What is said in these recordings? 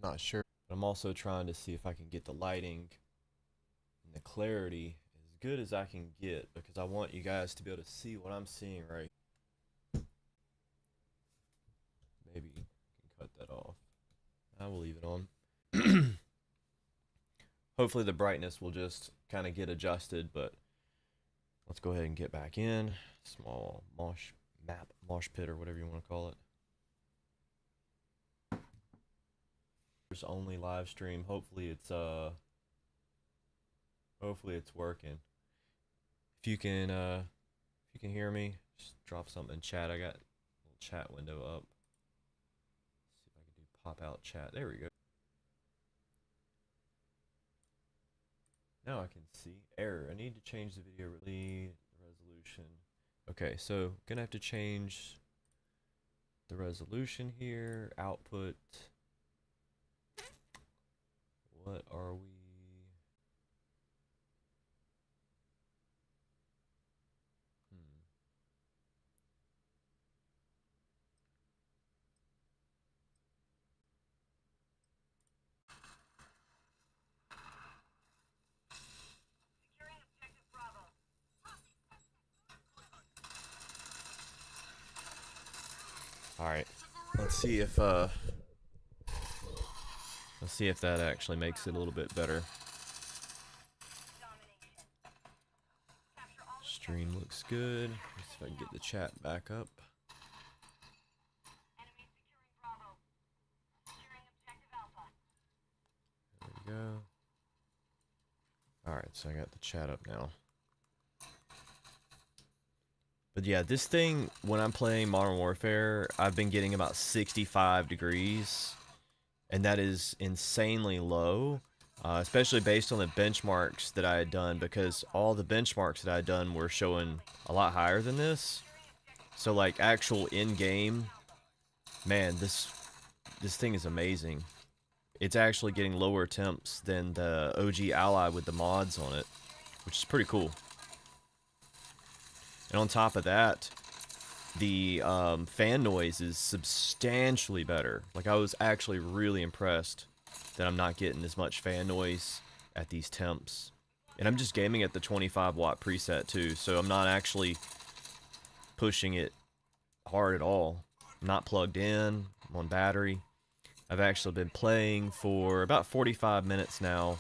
Not sure. But I'm also trying to see if I can get the lighting and the clarity as good as I can get because I want you guys to be able to see what I'm seeing right. Maybe you can cut that off. I will leave it on. Hopefully the brightness will just kind of get adjusted, but let's go ahead and get back in. Small mosh pit or whatever you want to call it. There's only live stream. Hopefully it's working. If you can hear me, just drop something in chat. I got a little chat window up. See if I can do pop out chat. There we go. Now I can see error. I need to change the video resolution. Okay, so gonna have to change the resolution here. Output. What are we? All right. Let's see if that actually makes it a little bit better. Stream looks good. Let's see if I can get the chat back up. There we go. Alright, so I got the chat up now. But yeah, this thing, when I'm playing Modern Warfare, I've been getting about 65 degrees. And that is insanely low. Especially based on the benchmarks that I had done, because all the benchmarks that I had done were showing a lot higher than this. So like actual in-game, man, this thing is amazing. It's actually getting lower temps than the OG Ally with the mods on it, which is pretty cool. And on top of that, the fan noise is substantially better. Like, I was actually really impressed that I'm not getting as much fan noise at these temps. And I'm just gaming at the 25 watt preset too, so I'm not actually pushing it hard at all. I'm not plugged in, I'm on battery. I've actually been playing for about 45 minutes now,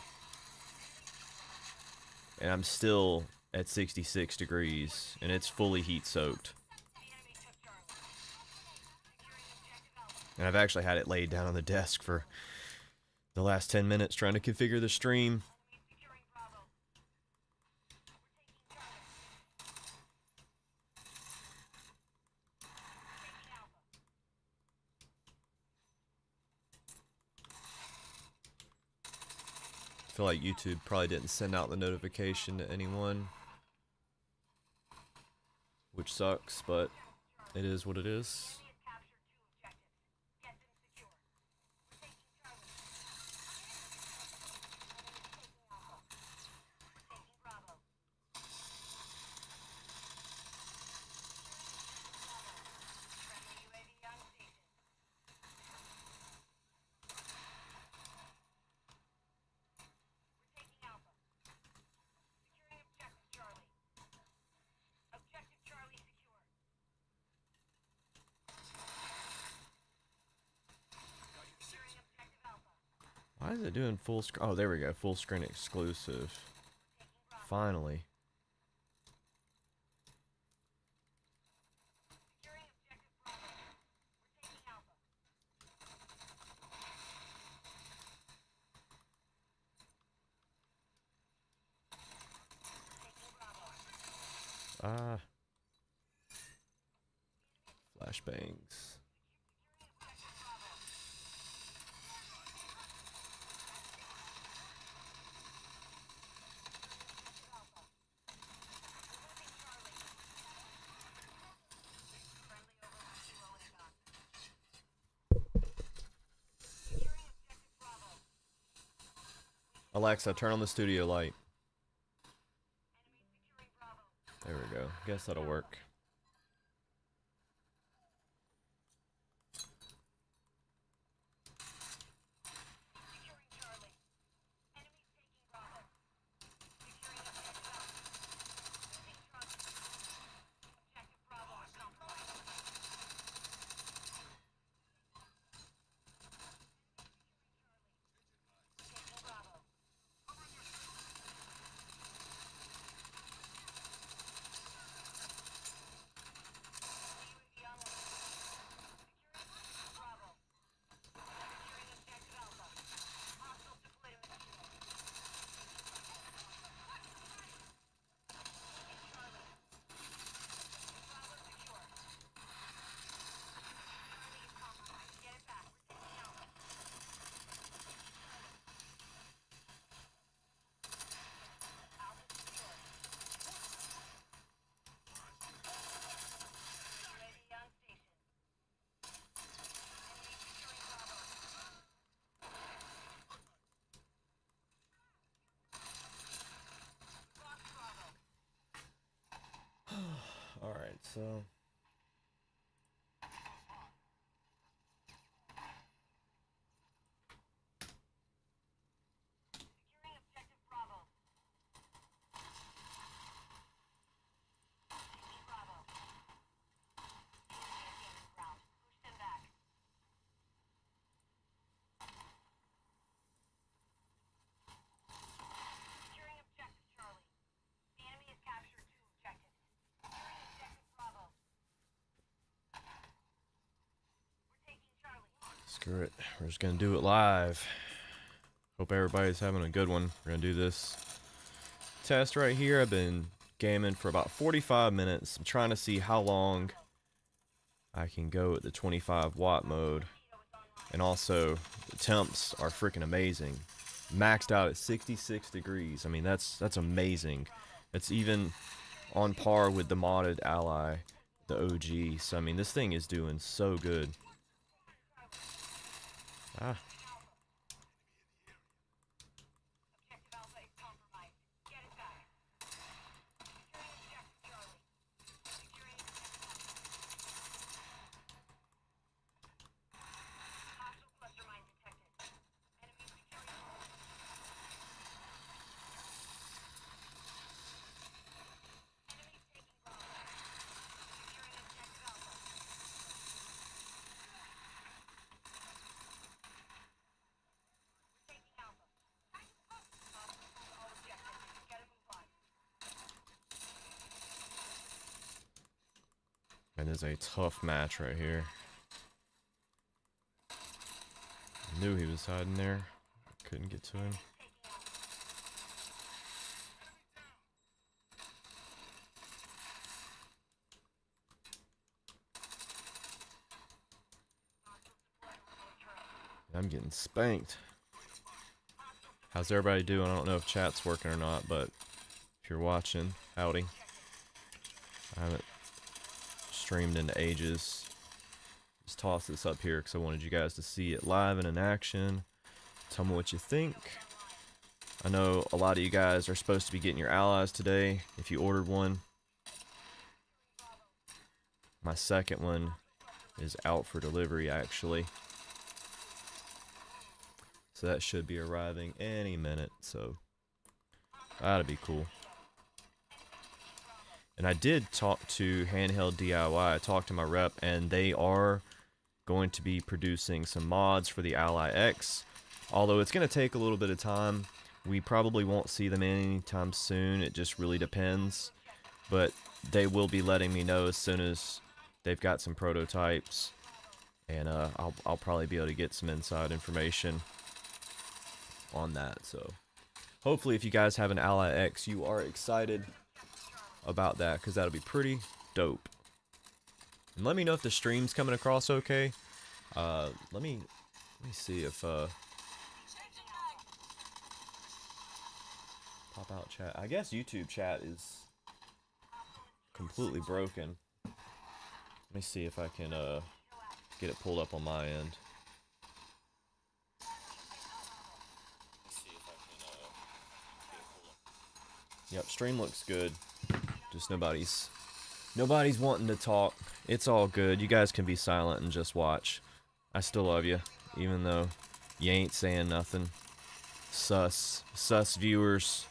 and I'm still at 66 degrees, and it's fully heat soaked. And I've actually had it laid down on the desk for the last 10 minutes trying to configure the stream. I feel like YouTube probably didn't send out the notification to anyone, which sucks, but it is what it is. Why is it doing full screen? Oh, there we go. Full screen exclusive. Finally. Flashbangs. Alexa, turn on the studio light. There we go. Guess that'll work. Alright, so screw it. We're just gonna do it live. Hope everybody's having a good one. We're gonna do this test right here. I've been gaming for about 45 minutes. I'm trying to see how long I can go at the 25 watt mode. And also, the temps are freaking amazing. Maxed out at 66 degrees. I mean, that's amazing. It's even on par with the modded Ally, the OG. So, I mean, this thing is doing so good. Ah. And there's a tough match right here. I knew he was hiding there. Couldn't get to him. I'm getting spanked. How's everybody doing? I don't know if chat's working or not, but if you're watching, howdy. I haven't streamed in ages. Just toss this up here because I wanted you guys to see it live and in action. Tell me what you think. I know a lot of you guys are supposed to be getting your allies today if you ordered one. My second one is out for delivery actually. So that should be arriving any minute, so that'd be cool. And I did talk to Handheld DIY. I talked to my rep, and they are going to be producing some mods for the ALLY X. Although it's going to take a little bit of time. We probably won't see them anytime soon. It just really depends. But they will be letting me know as soon as they've got some prototypes. And I'll probably be able to get some inside information on that. So hopefully if you guys have an ALLY X, you are excited about that, because that'll be pretty dope. And let me know if the stream's coming across okay. Let me see if pop out chat. I guess YouTube chat is completely broken. Let me see if I can get it pulled up on my end. Yep, stream looks good. Just nobody's wanting to talk. It's all good. You guys can be silent and just watch. I still love you, even though you ain't saying nothing. Sus viewers.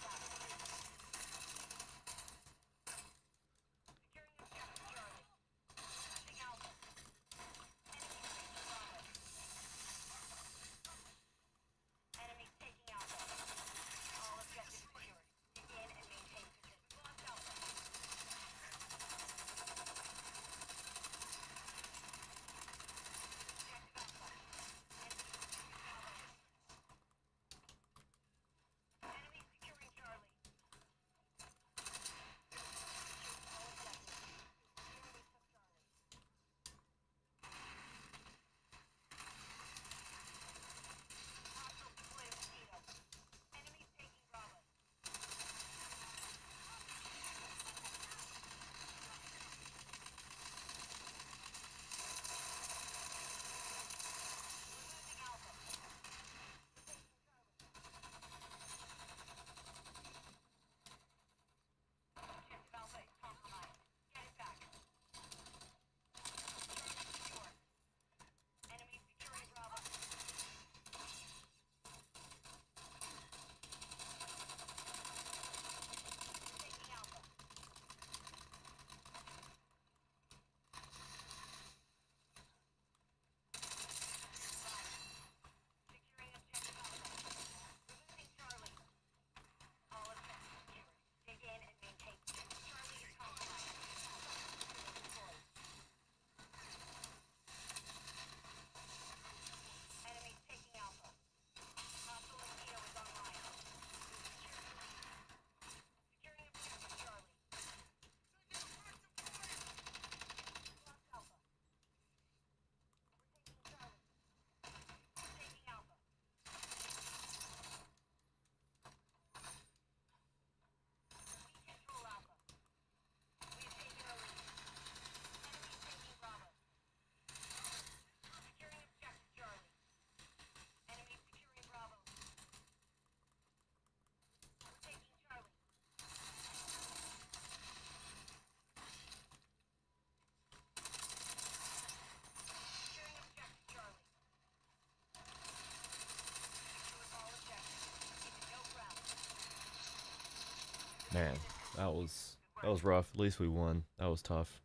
Man, that was rough. At least we won. That was tough.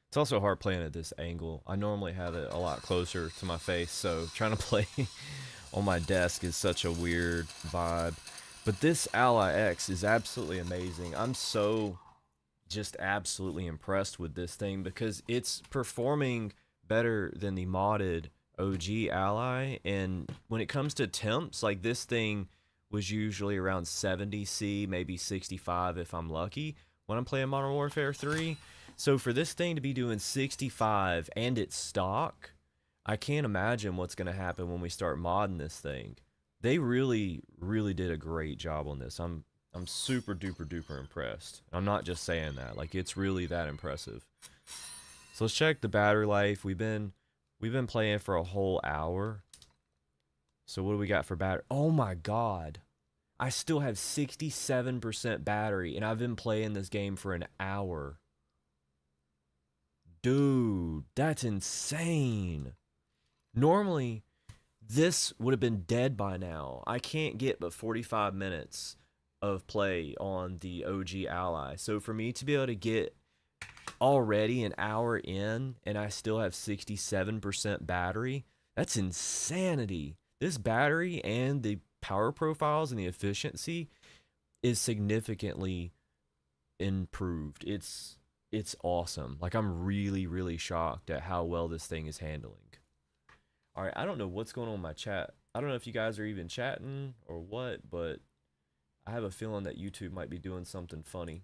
It's also hard playing at this angle. I normally have it a lot closer to my face, so trying to play on my desk is such a weird vibe. But this Ally X is absolutely amazing. I'm so just absolutely impressed with this thing because it's performing better than the modded OG Ally. And when it comes to temps, like this thing was usually around 70C, maybe 65 if I'm lucky when I'm playing Modern Warfare 3. So for this thing to be doing 65 and it's stock, I can't imagine what's going to happen when we start modding this thing. They really, really did a great job on this. I'm super duper duper impressed. I'm not just saying that. Like it's really that impressive. So let's check the battery life. We've been playing for a whole hour. So what do we got for battery? Oh my god. I still have 67% battery and I've been playing this game for an hour. Dude, that's insane. Normally, this would have been dead by now. I can't get but 45 minutes of play on the OG Ally. So for me to be able to get already an hour in and I still have 67% battery, that's insanity. This battery and the power profiles and the efficiency is significantly improved. It's awesome. Like I'm really, really shocked at how well this thing is handling. All right, I don't know what's going on in my chat. I don't know if you guys are even chatting or what, but I have a feeling that YouTube might be doing something funny.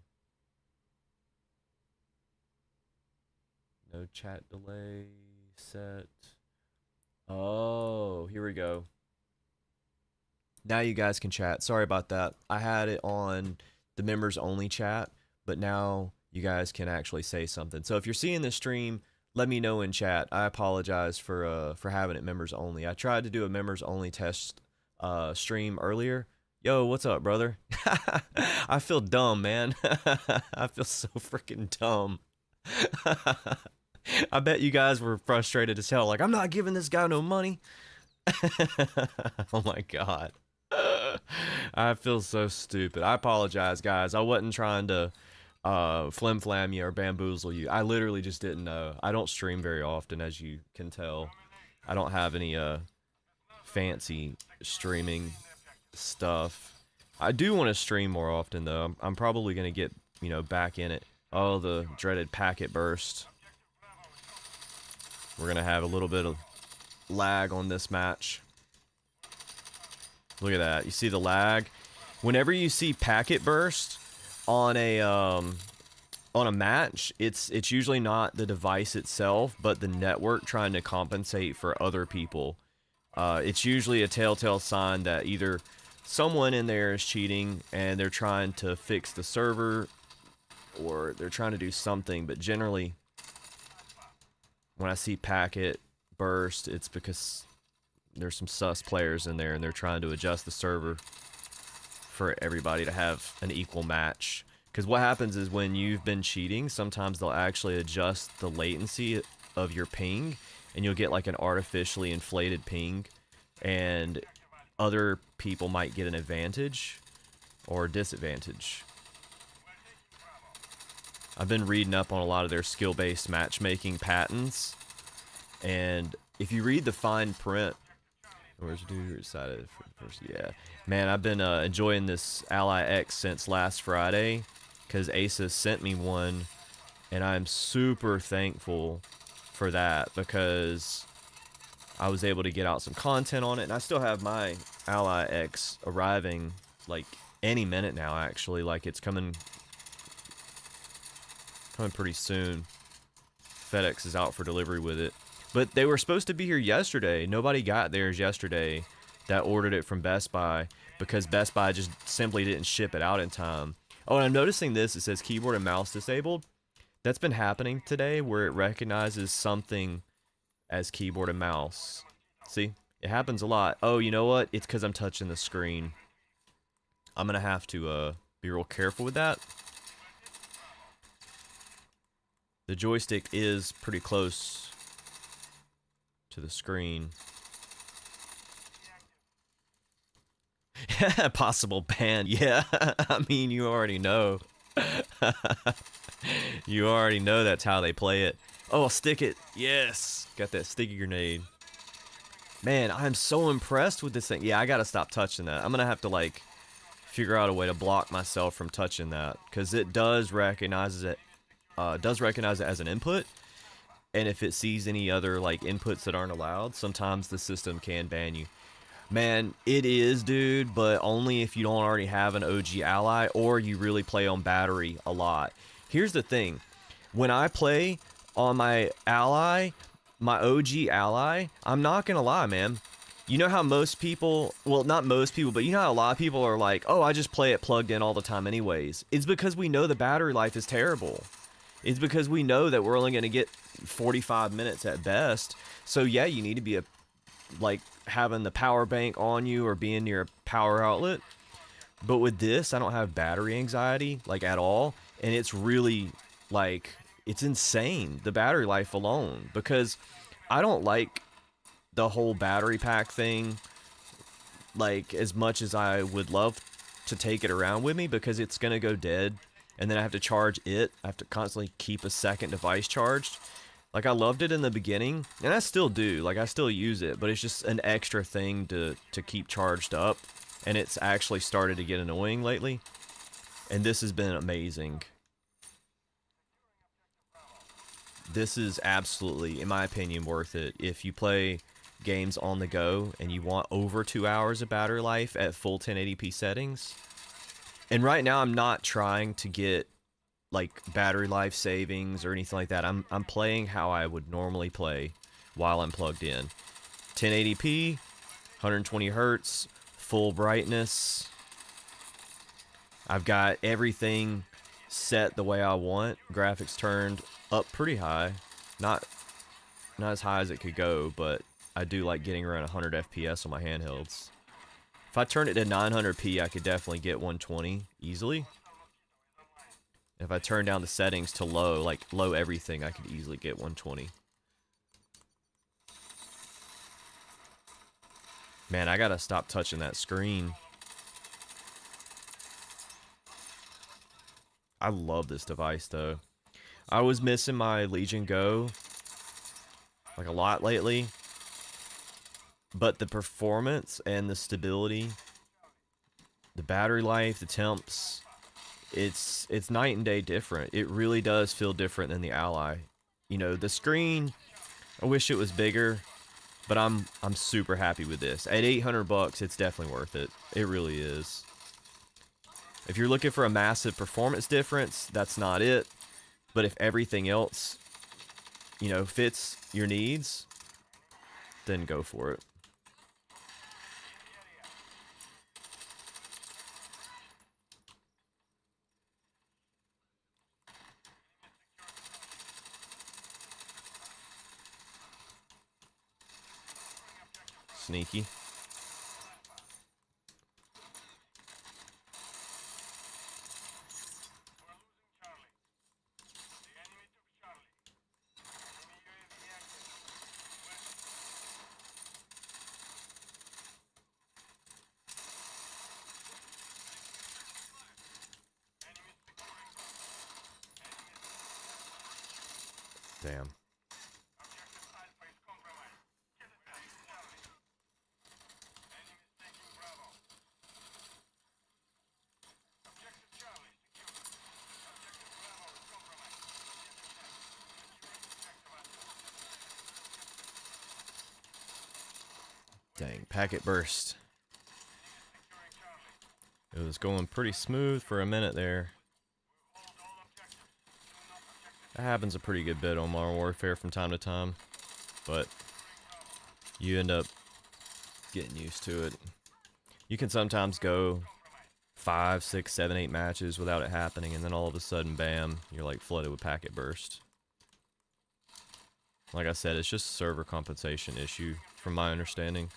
No chat delay set. Oh, here we go. Now you guys can chat. Sorry about that. I had it on the members only chat, but now you guys can actually say something. So if you're seeing this stream, let me know in chat. I apologize for having it members only. I tried to do a members only test stream earlier. Yo, what's up, brother? I feel dumb, man. I feel so freaking dumb. I bet you guys were frustrated as hell. Like, I'm not giving this guy no money. Oh my god. I feel so stupid. I apologize, guys. I wasn't trying to flim-flam you or bamboozle you. I literally just didn't know. I don't stream very often, as you can tell. I don't have any fancy streaming stuff. I do want to stream more often, though. I'm probably going to get, you know, back in it. Oh, the dreaded packet burst. We're going to have a little bit of lag on this match. Look at that. You see the lag? Whenever you see packet burst on a match, it's usually not the device itself, but the network trying to compensate for other people. It's usually a telltale sign that either someone in there is cheating and they're trying to fix the server, or they're trying to do something. But generally, when I see packet burst, it's because there's some sus players in there and they're trying to adjust the server for everybody to have an equal match. Because what happens is when you've been cheating, sometimes they'll actually adjust the latency of your ping and you'll get like an artificially inflated ping, and other people might get an advantage or disadvantage. I've been reading up on a lot of their skill-based matchmaking patents, and if you read the fine print, where's the dude excited for first? Yeah, man, I've been enjoying this Ally X since last Friday because Asa sent me one, and I'm super thankful for that because I was able to get out some content on it, and I still have my Ally X arriving like any minute now. Actually, like it's coming pretty soon. FedEx is out for delivery with it. But they were supposed to be here yesterday. Nobody got theirs yesterday that ordered it from Best Buy because Best Buy just simply didn't ship it out in time. Oh, and I'm noticing this. It says keyboard and mouse disabled. That's been happening today where it recognizes something as keyboard and mouse. See? It happens a lot. Oh, you know what? It's because I'm touching the screen. I'm going to have to be real careful with that. The joystick is pretty close to the screen. Possible ban. Yeah, I mean, you already know. You already know that's how they play it. Oh, stick it. Yes. Got that sticky grenade. Man, I'm so impressed with this thing. Yeah, I gotta stop touching that. I'm gonna have to, like, figure out a way to block myself from touching that. Because it does recognize it, as an input. And if it sees any other, like, inputs that aren't allowed, sometimes the system can ban you. Man, it is, dude, but only if you don't already have an OG ally or you really play on battery a lot. Here's the thing. When I play on my ally, my OG ally, I'm not gonna lie, man. You know how most people, well, not most people, but you know how a lot of people are like, oh, I just play it plugged in all the time anyways. It's because we know the battery life is terrible. It's because we know that we're only going to get 45 minutes at best. So yeah, you need to be like having the power bank on you or being near a power outlet. But with this, I don't have battery anxiety, like, at all. And it's really, like, it's insane, the battery life alone. Because I don't like the whole battery pack thing, like, as much as I would love to take it around with me, because it's going to go dead. And then I have to charge it. I have to constantly keep a second device charged. Like, I loved it in the beginning, and I still do. Like, I still use it, but it's just an extra thing to keep charged up. And it's actually started to get annoying lately. And this has been amazing. This is absolutely, in my opinion, worth it. If you play games on the go and you want over 2 hours of battery life at full 1080p settings. And right now, I'm not trying to get, like, battery life savings or anything like that. I'm playing how I would normally play while I'm plugged in. 1080p, 120 hertz, full brightness. I've got everything set the way I want. Graphics turned up pretty high. Not as high as it could go, but I do like getting around 100 FPS on my handhelds. If I turn it to 900p, I could definitely get 120 easily. If I turn down the settings to low, like low everything, I could easily get 120. Man, I gotta stop touching that screen. I love this device, though. I was missing my Legion Go, like, a lot lately. But the performance and the stability, the battery life, the temps, it's night and day different. It really does feel different than the Ally. You know, the screen, I wish it was bigger, but I'm super happy with this. At 800 bucks, it's definitely worth it. It really is. If you're looking for a massive performance difference, that's not it. But if everything else, you know, fits your needs, then go for it. Sneaky. Damn. Dang, packet burst. It was going pretty smooth for a minute there. That happens a pretty good bit on Modern Warfare from time to time, but you end up getting used to it. You can sometimes go 5, 6, 7, 8 matches without it happening, and then all of a sudden, bam, you're like flooded with packet burst. Like I said, it's just a server compensation issue, from my understanding.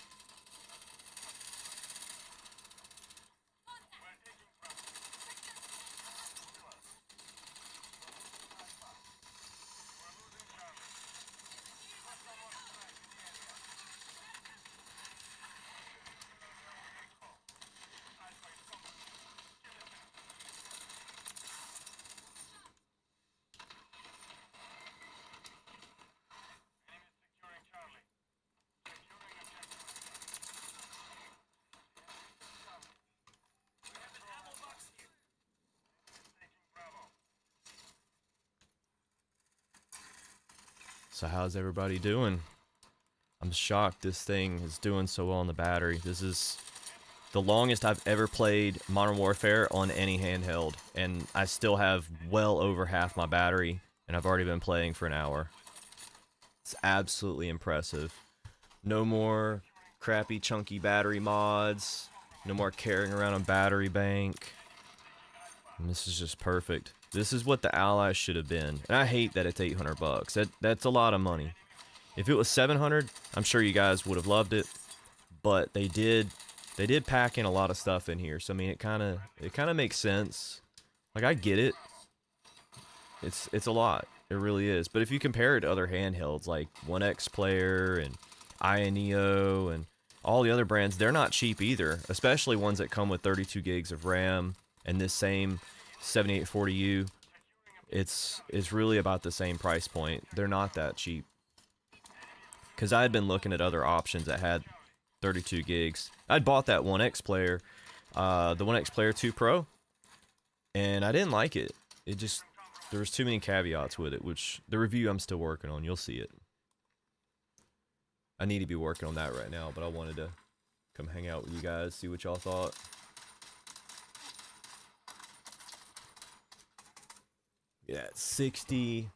So how's everybody doing? I'm shocked this thing is doing so well on the battery. This is the longest I've ever played Modern Warfare on any handheld, and I still have well over half my battery, and I've already been playing for an hour. It's absolutely impressive. No more crappy chunky battery mods. No more carrying around a battery bank. And this is just perfect. This is what the Ally should have been. And I hate that it's 800 bucks. That's a lot of money. If it was 700, I'm sure you guys would have loved it. But they did pack in a lot of stuff in here. So I mean, it kind of makes sense. Like, I get it. It's a lot. It really is. But if you compare it to other handhelds like 1X Player and INEO and all the other brands, they're not cheap either, especially ones that come with 32 gigs of RAM and this same 7840U. It's really about the same price point. They're not that cheap. Because I had been looking at other options that had 32 gigs. I'd bought that 1X Player, the 1X Player 2 Pro, and I didn't like it. There was too many caveats with it, which the review I'm still working on. You'll see it. I need to be working on that right now, but I wanted to come hang out with you guys, see what y'all thought. Yeah, 66C.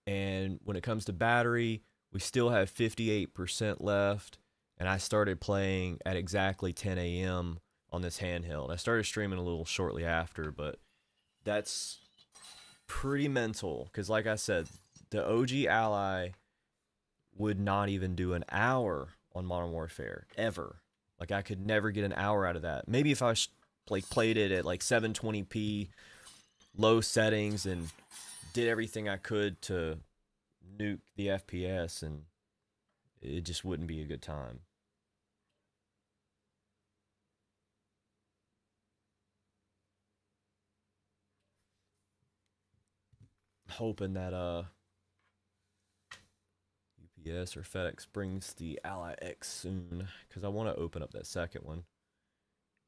And when it comes to battery, we still have 58% left. And I started playing at exactly 10 a.m. on this handheld. I started streaming a little shortly after, but that's pretty mental. Because like I said, the OG Ally would not even do an hour on Modern Warfare, ever. Like, I could never get an hour out of that. Maybe if I played it at like 720p, low settings, and did everything I could to nuke the FPS, and it just wouldn't be a good time. Hoping that UPS or FedEx brings the Ally X soon, because I want to open up that second one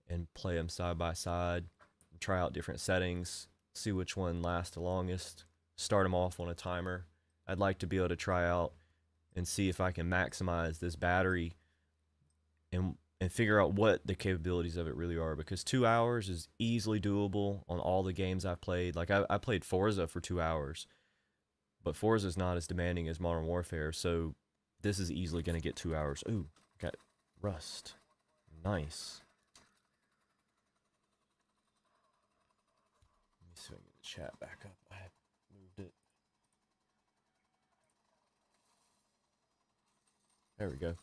and play them side by side, and try out different settings, see which one lasts the longest, start them off on a timer. I'd like to be able to try out and see if I can maximize this battery and figure out what the capabilities of it really are, because 2 hours is easily doable on all the games I've played. Like, I played Forza for 2 hours, but Forza is not as demanding as Modern Warfare, so this is easily going to get 2 hours. Ooh, got Rust. Nice. Let me swing the chat back up. I moved it. There we go.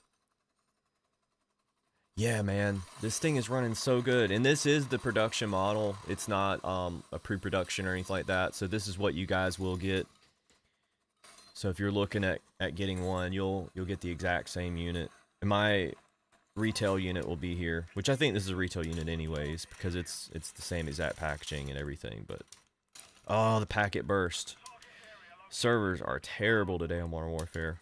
Yeah, man, this thing is running so good, and this is the production model. It's not a pre-production or anything like that, so this is what you guys will get. So if you're looking at getting one, you'll get the exact same unit. And my retail unit will be here, which I think this is a retail unit anyways, because it's the same exact packaging and everything. But oh, the packet burst. Servers are terrible today on Modern Warfare.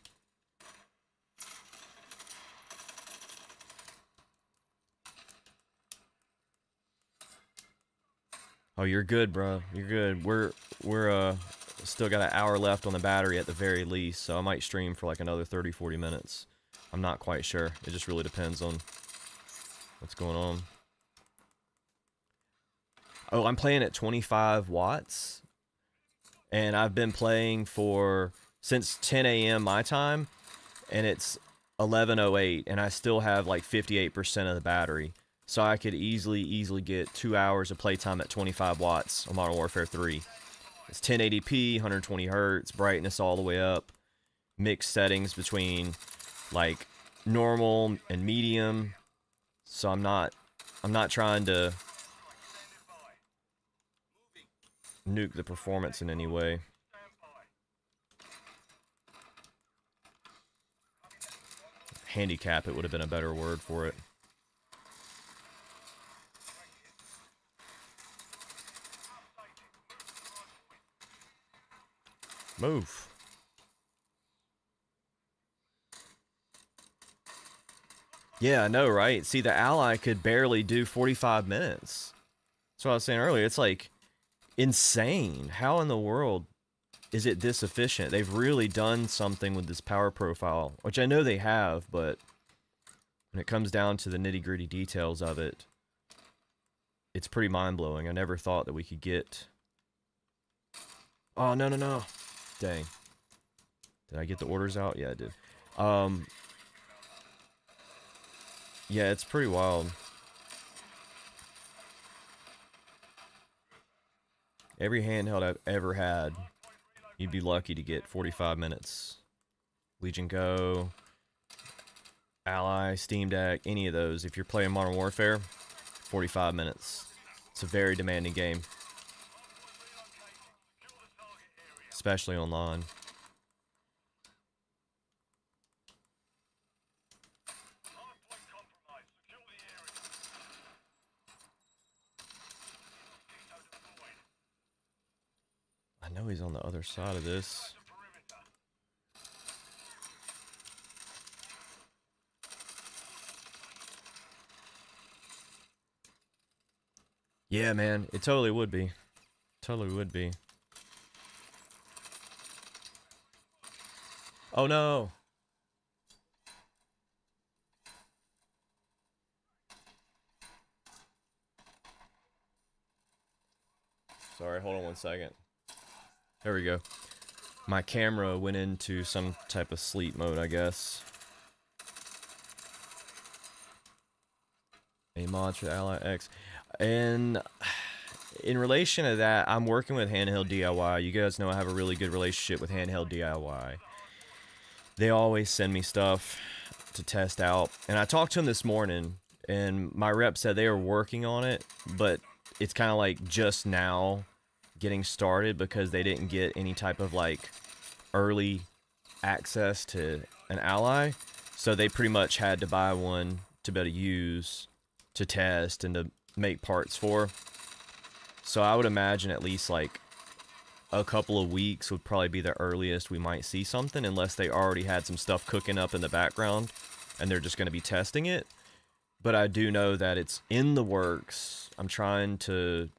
Oh, you're good, bro. You're good. We're still got an hour left on the battery at the very least, so I might stream for like another 30-40 minutes. I'm not quite sure. It just really depends on what's going on. Oh, I'm playing at 25 watts, and I've been playing since 10 a.m. my time, and it's 11:08, and I still have like 58% of the battery. So I could easily get 2 hours of playtime at 25 watts on Modern Warfare 3. It's 1080p, 120 hertz, brightness all the way up, mixed settings between like normal and medium. So I'm not trying to nuke the performance in any way. Handicap, it would have been a better word for it. Move. Yeah, I know, right? See, the Ally could barely do 45 minutes. That's what I was saying earlier. It's like, insane. How in the world is it this efficient? They've really done something with this power profile, which I know they have, but when it comes down to the nitty-gritty details of it, it's pretty mind-blowing. I never thought that we could get... Oh, no, no, no. Dang. Did I get the orders out? Yeah, I did. Yeah, it's pretty wild. Every handheld I've ever had, you'd be lucky to get 45 minutes. Legion Go, Ally, Steam Deck, any of those. If you're playing Modern Warfare, 45 minutes. It's a very demanding game. Especially online. I know he's on the other side of this. Yeah, man, it totally would be. Totally would be. Oh no! Sorry, hold on one second. There we go. My camera went into some type of sleep mode, I guess. MW3 ALLY X. And in relation to that, I'm working with Handheld DIY. You guys know I have a really good relationship with Handheld DIY. They always send me stuff to test out. And I talked to them this morning, and my rep said they are working on it, but it's kind of like just now getting started because they didn't get any type of like early access to an Ally. So they pretty much had to buy one to be able to use, to test, and to make parts for. So I would imagine at least like a couple of weeks would probably be the earliest we might see something, unless they already had some stuff cooking up in the background and they're just going to be testing it. But I do know that it's in the works. I'm trying to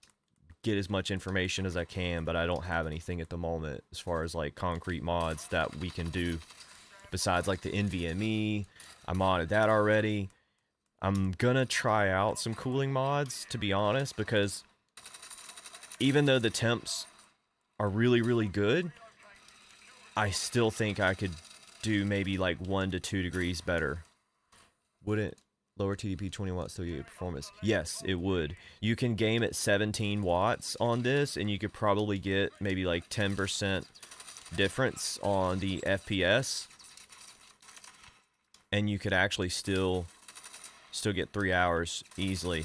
get as much information as I can, but I don't have anything at the moment as far as like concrete mods that we can do besides like the NVMe. I modded that already. I'm gonna try out some cooling mods, to be honest, because even though the temps are really, really good, I still think I could do maybe like 1 to 2 degrees better. Wouldn't lower TDP 20 watts still get performance? Yes, it would. You can game at 17 watts on this, and you could probably get maybe like 10% difference on the FPS, and you could actually still get 3 hours easily.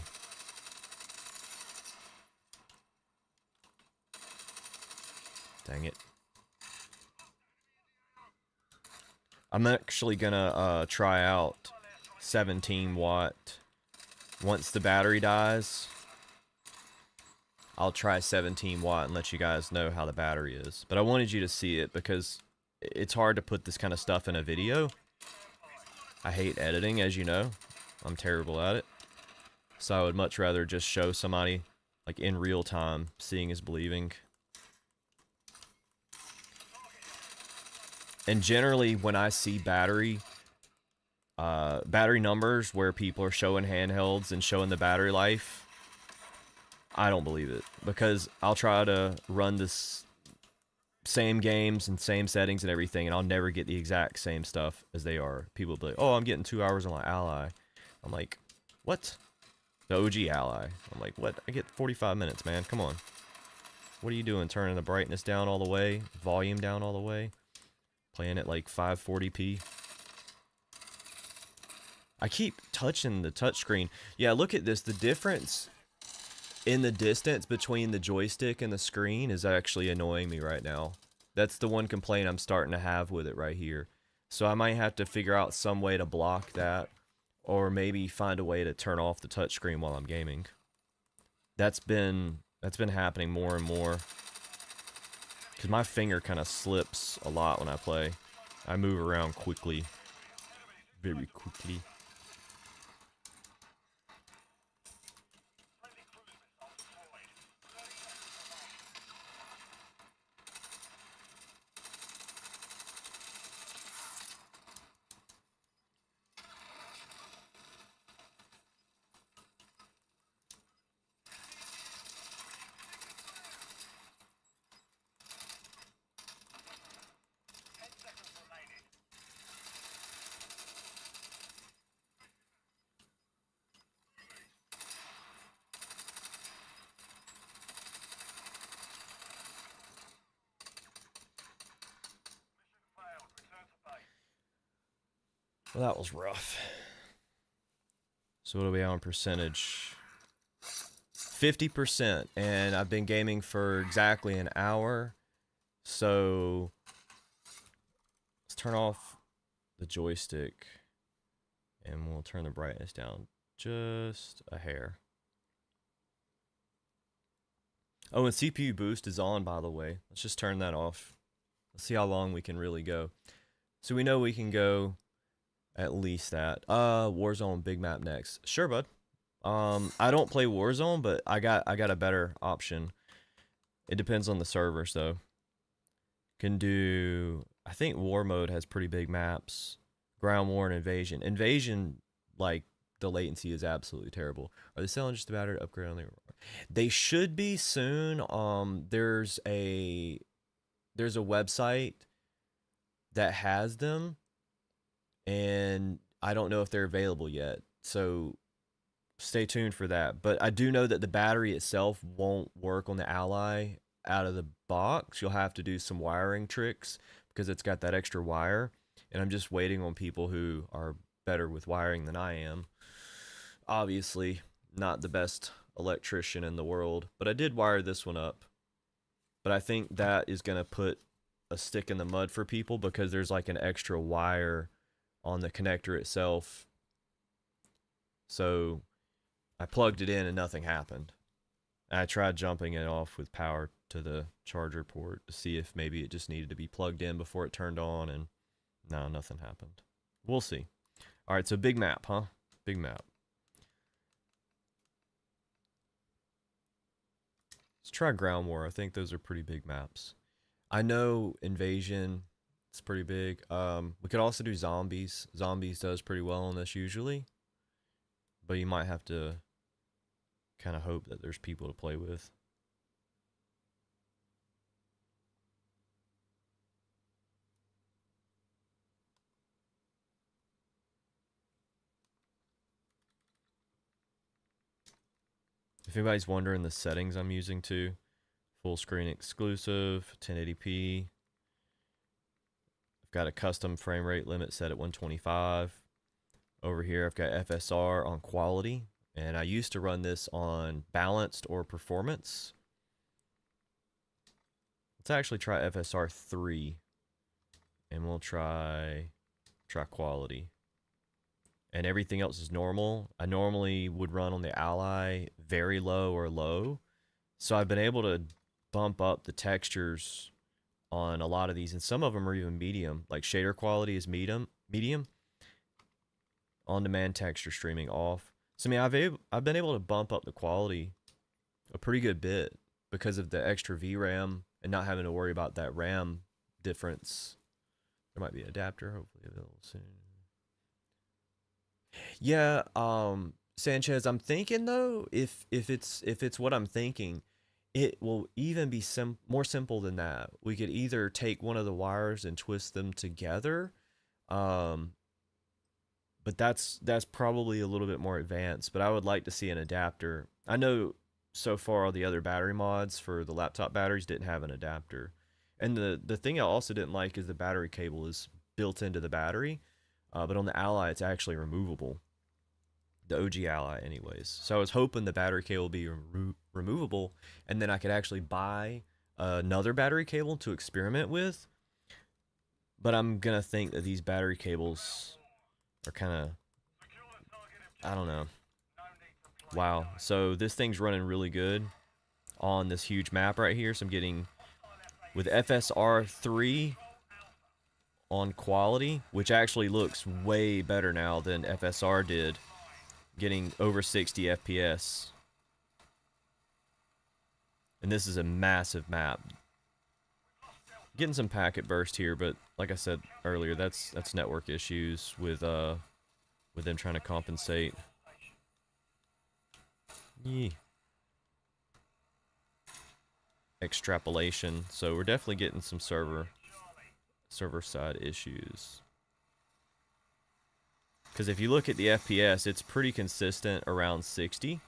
Dang it. I'm actually gonna try out 17 watt. Once the battery dies, I'll try 17 watt and let you guys know how the battery is. But I wanted you to see it because it's hard to put this kind of stuff in a video. I hate editing, as you know. I'm terrible at it. So I would much rather just show somebody like in real time. Seeing is believing. And generally when I see battery numbers where people are showing handhelds and showing the battery life, I don't believe it, because I'll try to run this same games and same settings and everything, and I'll never get the exact same stuff as they are. People will be like, oh, I'm getting 2 hours on my Ally. I'm like, what? The OG Ally. I'm like, what? I get 45 minutes, man. Come on. What are you doing? Turning the brightness down all the way? Volume down all the way? Playing at like 540p? I keep touching the touchscreen. Yeah, look at this. The difference in the distance between the joystick and the screen is actually annoying me right now. That's the one complaint I'm starting to have with it right here. So I might have to figure out some way to block that, or maybe find a way to turn off the touchscreen while I'm gaming. That's been happening more and more, because my finger kind of slips a lot when I play. I move around quickly, very quickly. Well, that was rough. So what do we have on percentage? 50%, and I've been gaming for exactly an hour. So let's turn off the joystick, and we'll turn the brightness down just a hair. Oh, and CPU boost is on, by the way. Let's just turn that off. Let's see how long we can really go. So we know we can go at least that. Warzone big map next. Sure, bud. I don't play Warzone, but I got a better option. It depends on the server, so can do. I think War mode has pretty big maps. Ground War and Invasion. Invasion, like the latency is absolutely terrible. Are they selling just about to upgrade on the? They should be soon. There's a website that has them, and I don't know if they're available yet. So stay tuned for that. But I do know that the battery itself won't work on the Ally out of the box. You'll have to do some wiring tricks because it's got that extra wire. And I'm just waiting on people who are better with wiring than I am. Obviously, not the best electrician in the world, but I did wire this one up. But I think that is going to put a stick in the mud for people because there's like an extra wire on the connector itself. So I plugged it in and nothing happened. I tried jumping it off with power to the charger port to see if maybe it just needed to be plugged in before it turned on, and no, nothing happened. We'll see. All right, so big map, huh? Big map. Let's try Ground War. I think those are pretty big maps. I know Invasion, it's pretty big. We could also do Zombies. Zombies does pretty well on this usually, but you might have to kind of hope that there's people to play with. If anybody's wondering the settings I'm using too, full screen exclusive, 1080p. I've got a custom frame rate limit set at 125. Over here I've got FSR on quality, and I used to run this on balanced or performance. Let's actually try FSR 3, and we'll try quality. And everything else is normal. I normally would run on the Ally very low or low. So I've been able to bump up the textures on a lot of these, and some of them are even medium. Like shader quality is medium. On-demand texture streaming off. So I mean, I've been able to bump up the quality a pretty good bit because of the extra VRAM and not having to worry about that RAM difference. There might be an adapter, hopefully available soon. Yeah, Sanchez, I'm thinking though, if it's what I'm thinking, it will even be more simple than that. We could either take one of the wires and twist them together, but that's probably a little bit more advanced. But I would like to see an adapter. I know so far all the other battery mods for the laptop batteries didn't have an adapter, and the thing I also didn't like is the battery cable is built into the battery. But on the Ally, it's actually removable. The OG Ally, anyways. So I was hoping the battery cable would be removable, and then I could actually buy another battery cable to experiment with. But I'm going to think that these battery cables are kind of, I don't know. Wow. So this thing's running really good on this huge map right here. So I'm getting, with FSR 3, on quality, which actually looks way better now than FSR did, getting over 60 FPS. And this is a massive map. Getting some packet burst here, but like I said earlier, that's network issues with them trying to compensate. Yeah. Extrapolation. So we're definitely getting some server side issues. Because if you look at the FPS, it's pretty consistent around 60.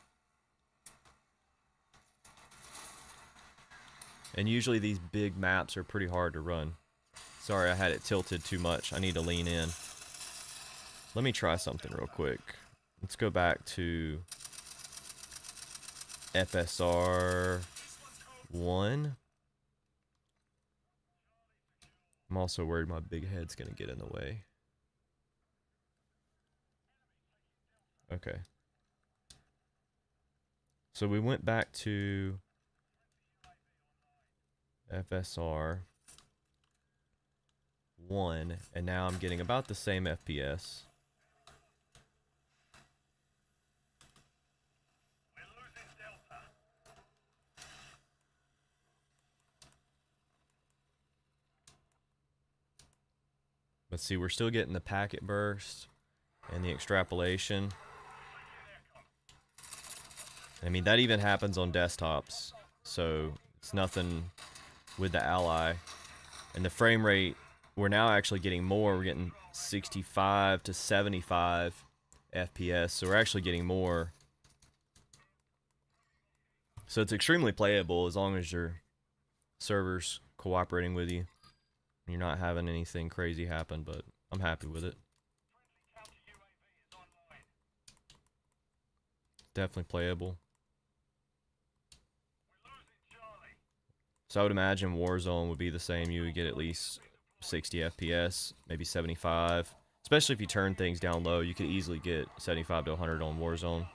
And usually these big maps are pretty hard to run. Sorry, I had it tilted too much. I need to lean in. Let me try something real quick. Let's go back to FSR 1. I'm also worried my big head's gonna get in the way. Okay. So we went back to FSR 1, and now I'm getting about the same FPS. But see, we're still getting the packet burst and the extrapolation. I mean, that even happens on desktops, so it's nothing with the Ally. And the frame rate, we're now actually getting more. We're getting 65 to 75 FPS, so we're actually getting more. So it's extremely playable as long as your server's cooperating with you. You're not having anything crazy happen, but I'm happy with it. Definitely playable. So I would imagine Warzone would be the same. You would get at least 60 FPS, maybe 75. Especially if you turn things down low, you could easily get 75 to 100 on Warzone.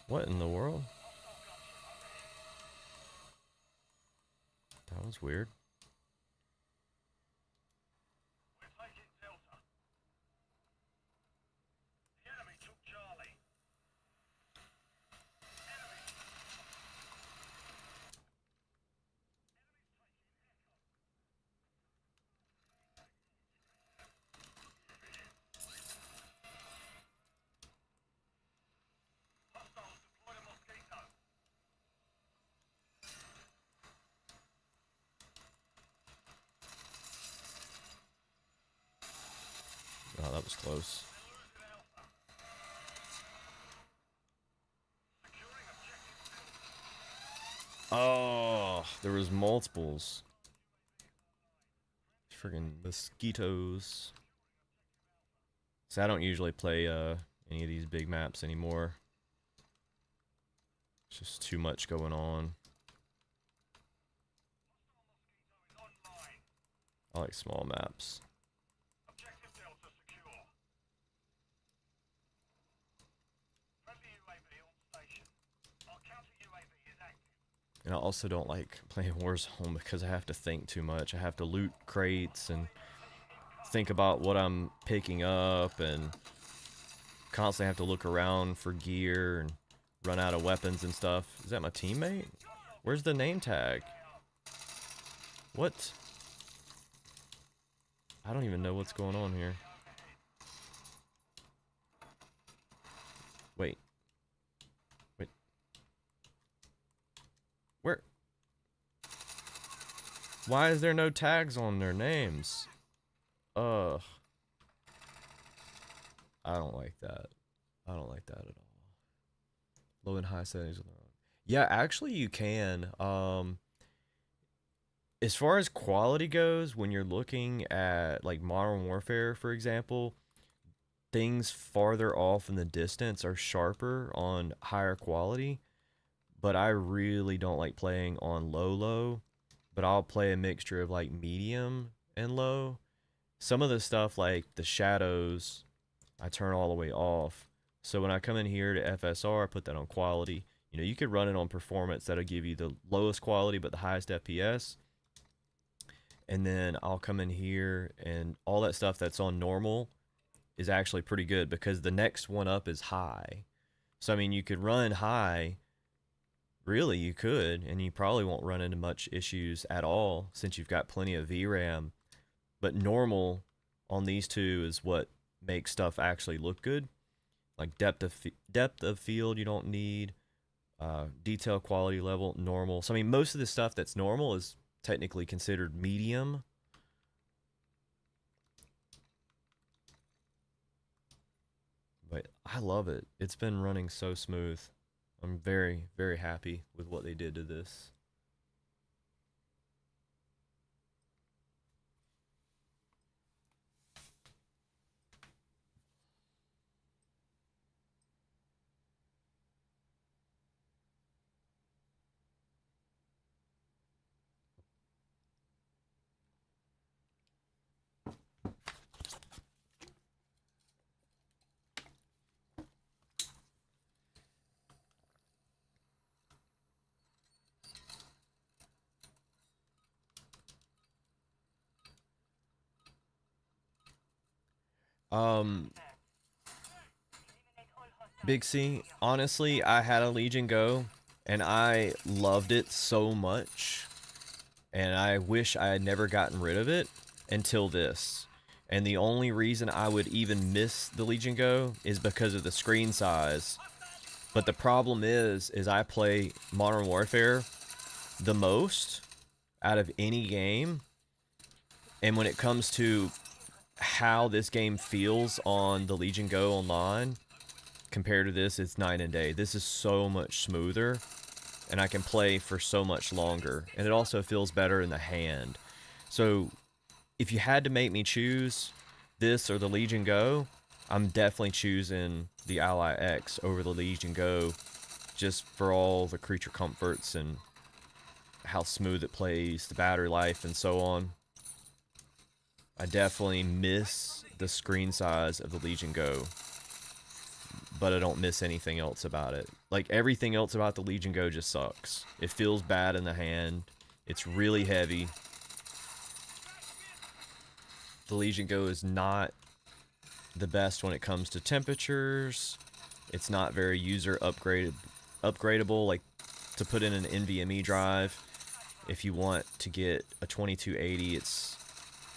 What in the world? That was weird. Oh, that was close. Oh, there was multiples. Friggin' mosquitoes. So I don't usually play any of these big maps anymore. It's just too much going on. I like small maps. And I also don't like playing Warzone because I have to think too much. I have to loot crates and think about what I'm picking up and constantly have to look around for gear and run out of weapons and stuff. Is that my teammate? Where's the name tag? What? I don't even know what's going on here. Wait. Wait. Where? Why is there no tags on their names? Ugh. I don't like that. I don't like that at all. Low and high settings. Yeah, actually you can. As far as quality goes, when you're looking at like Modern Warfare, for example, things farther off in the distance are sharper on higher quality. But I really don't like playing on low. But I'll play a mixture of like medium and low. Some of the stuff like the shadows, I turn all the way off. So when I come in here to FSR, I put that on quality. You know, you could run it on performance. That'll give you the lowest quality but the highest FPS. And then I'll come in here and all that stuff that's on normal is actually pretty good because the next one up is high. So I mean, you could run high. Really, you could, and you probably won't run into much issues at all since you've got plenty of VRAM. But normal on these two is what makes stuff actually look good. Like depth of field, you don't need. Detail quality level, normal. So I mean, most of the stuff that's normal is technically considered medium. But I love it. It's been running so smooth. I'm very, very happy with what they did to this. Um, Big C, honestly, I had a Legion Go, and I loved it so much, and I wish I had never gotten rid of it until this. And the only reason I would even miss the Legion Go is because of the screen size. But the problem is I play Modern Warfare the most out of any game, and when it comes to how this game feels on the Legion Go online compared to this, it's night and day. This is so much smoother, and I can play for so much longer, and it also feels better in the hand. So if you had to make me choose this or the Legion Go, I'm definitely choosing the Ally X over the Legion Go, just for all the creature comforts and how smooth it plays, the battery life, and so on. I definitely miss the screen size of the Legion Go, but I don't miss anything else about it. Like, everything else about the Legion Go just sucks. It feels bad in the hand. It's really heavy. The Legion Go is not the best when it comes to temperatures. It's not very user upgradable, like to put in an NVMe drive. If you want to get a 2280, it's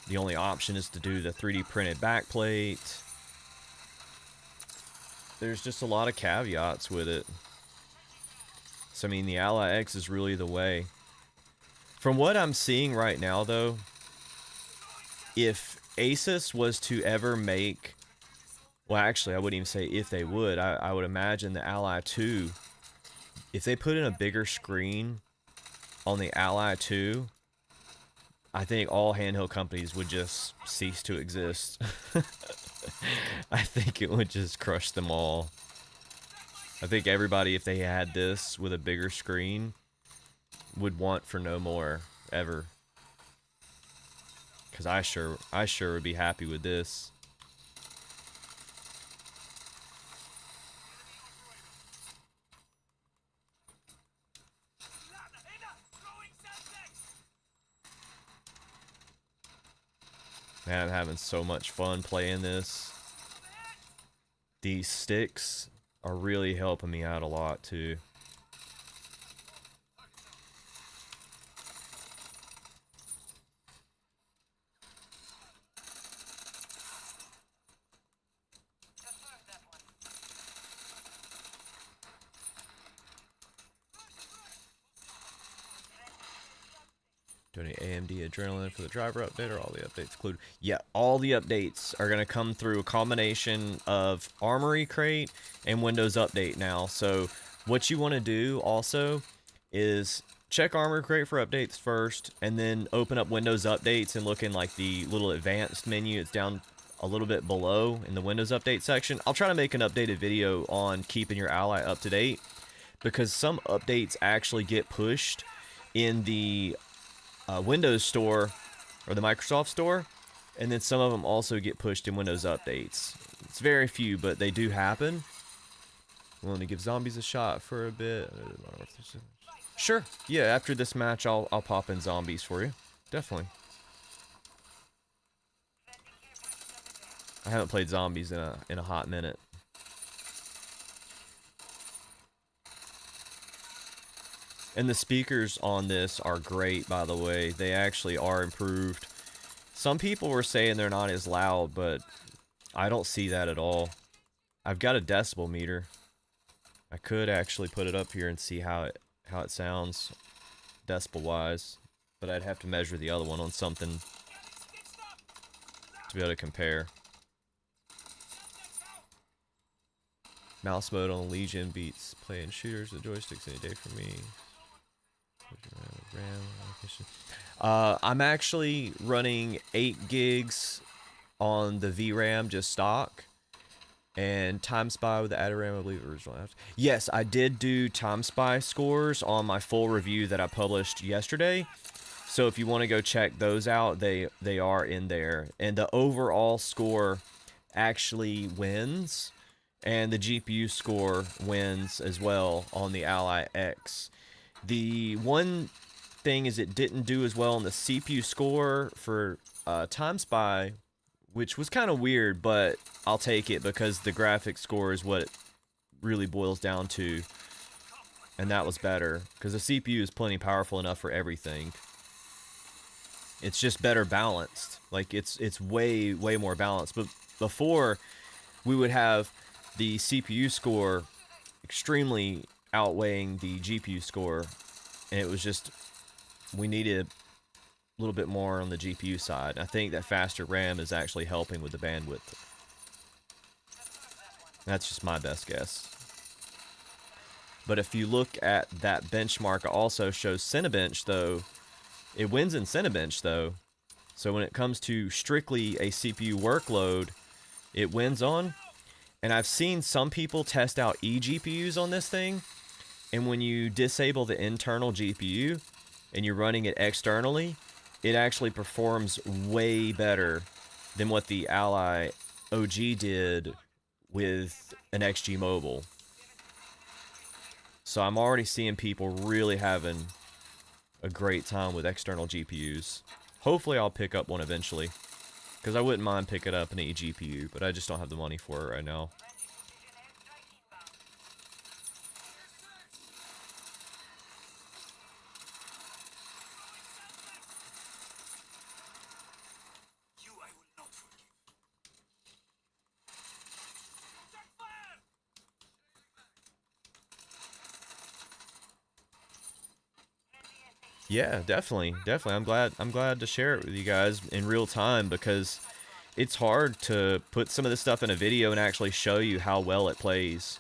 the only option is to do the 3D printed backplate. There's just a lot of caveats with it. So I mean, the Ally X is really the way. From what I'm seeing right now though, if Asus was to ever make, well actually I wouldn't even say if they would, I would imagine the Ally 2, if they put in a bigger screen on the Ally 2, I think all handheld companies would just cease to exist. I think it would just crush them all. I think everybody, if they had this with a bigger screen, would want for no more, ever. Because I sure would be happy with this. Man, I'm having so much fun playing this. These sticks are really helping me out a lot too. Donate AMD Adrenaline for the driver update, or all the updates included? Yeah, all the updates are going to come through a combination of Armory Crate and Windows Update now. So what you want to do also is check Armory Crate for updates first, and then open up Windows Updates and look in like the little advanced menu. It's down a little bit below in the Windows Update section. I'll try to make an updated video on keeping your Ally up to date, because some updates actually get pushed in the Windows Store or the Microsoft Store, and then some of them also get pushed in Windows Updates. It's very few, but they do happen. Willing to give zombies a shot for a bit? Sure. Yeah, after this match, I'll pop in zombies for you. Definitely. I haven't played zombies in a hot minute. And the speakers on this are great, by the way. They actually are improved. Some people were saying they're not as loud, but I don't see that at all. I've got a decibel meter. I could actually put it up here and see how it sounds decibel-wise, but I'd have to measure the other one on something to be able to compare. Mouse mode on Legion beats playing shooters. The joysticks any day for me. I'm actually running 8 gigs on the VRAM, just stock, and Time Spy with the added RAM, I believe original. Yes, I did do Time Spy scores on my full review that I published yesterday. So if you want to go check those out, they are in there, and the overall score actually wins, and the GPU score wins as well on the Ally X. The one thing is it didn't do as well on the CPU score for Time Spy which was kind of weird, but I'll take it because the graphics score is what it really boils down to, and that was better because the CPU is plenty powerful enough for everything. It's just better balanced. Like it's way more balanced. But before, we would have the CPU score extremely outweighing the GPU score, and it was just, we needed a little bit more on the GPU side. I think that faster RAM is actually helping with the bandwidth. That's just my best guess. But if you look at that benchmark, it also shows Cinebench, though. It wins in Cinebench, though. So when it comes to strictly a CPU workload, it wins on. And I've seen some people test out eGPUs on this thing, and when you disable the internal GPU and you're running it externally, it actually performs way better than what the Ally OG did with an XG Mobile. So I'm already seeing people really having a great time with external GPUs. Hopefully I'll pick up one eventually, because I wouldn't mind picking up an eGPU, but I just don't have the money for it right now. Yeah, definitely. I'm glad to share it with you guys in real time, because it's hard to put some of this stuff in a video and actually show you how well it plays.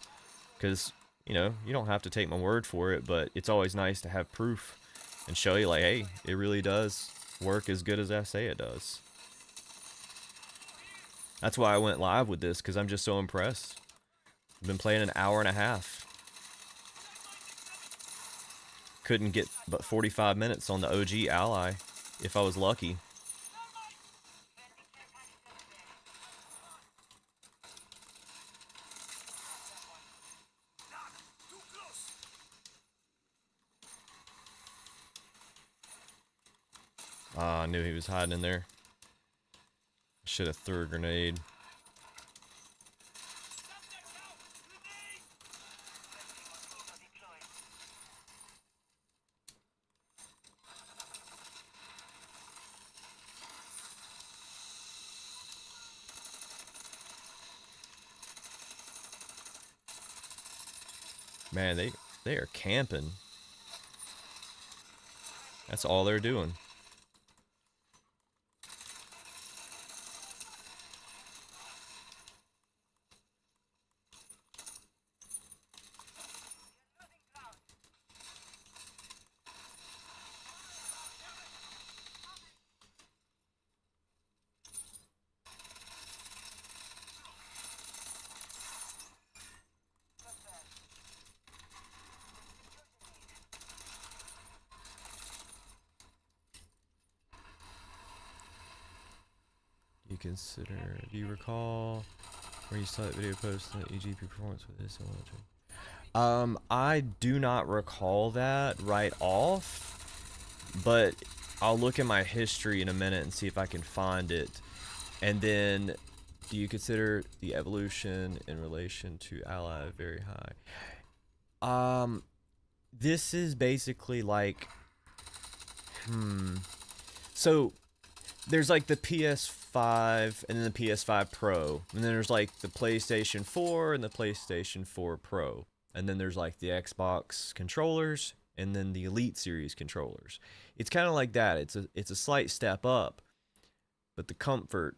Because, you know, you don't have to take my word for it, but it's always nice to have proof and show you, like, hey, it really does work as good as I say it does. That's why I went live with this, because I'm just so impressed. I've been playing an hour and a half. Couldn't get but 45 minutes on the OG Ally if I was lucky. Ah, I knew he was hiding in there. Should have threw a grenade. Man, they are camping. That's all they're doing. Do you recall where you saw that video post the EGP performance with this? I do not recall that right off, but I'll look at my history in a minute and see if I can find it. And then, do you consider the evolution in relation to Ally very high? This is basically like, so there's like the PS5 and then the PS5 Pro, and then there's like the PlayStation 4 and the PlayStation 4 Pro, and then there's like the Xbox controllers and then the Elite Series controllers. It's kind of like that. It's a slight step up, but the comfort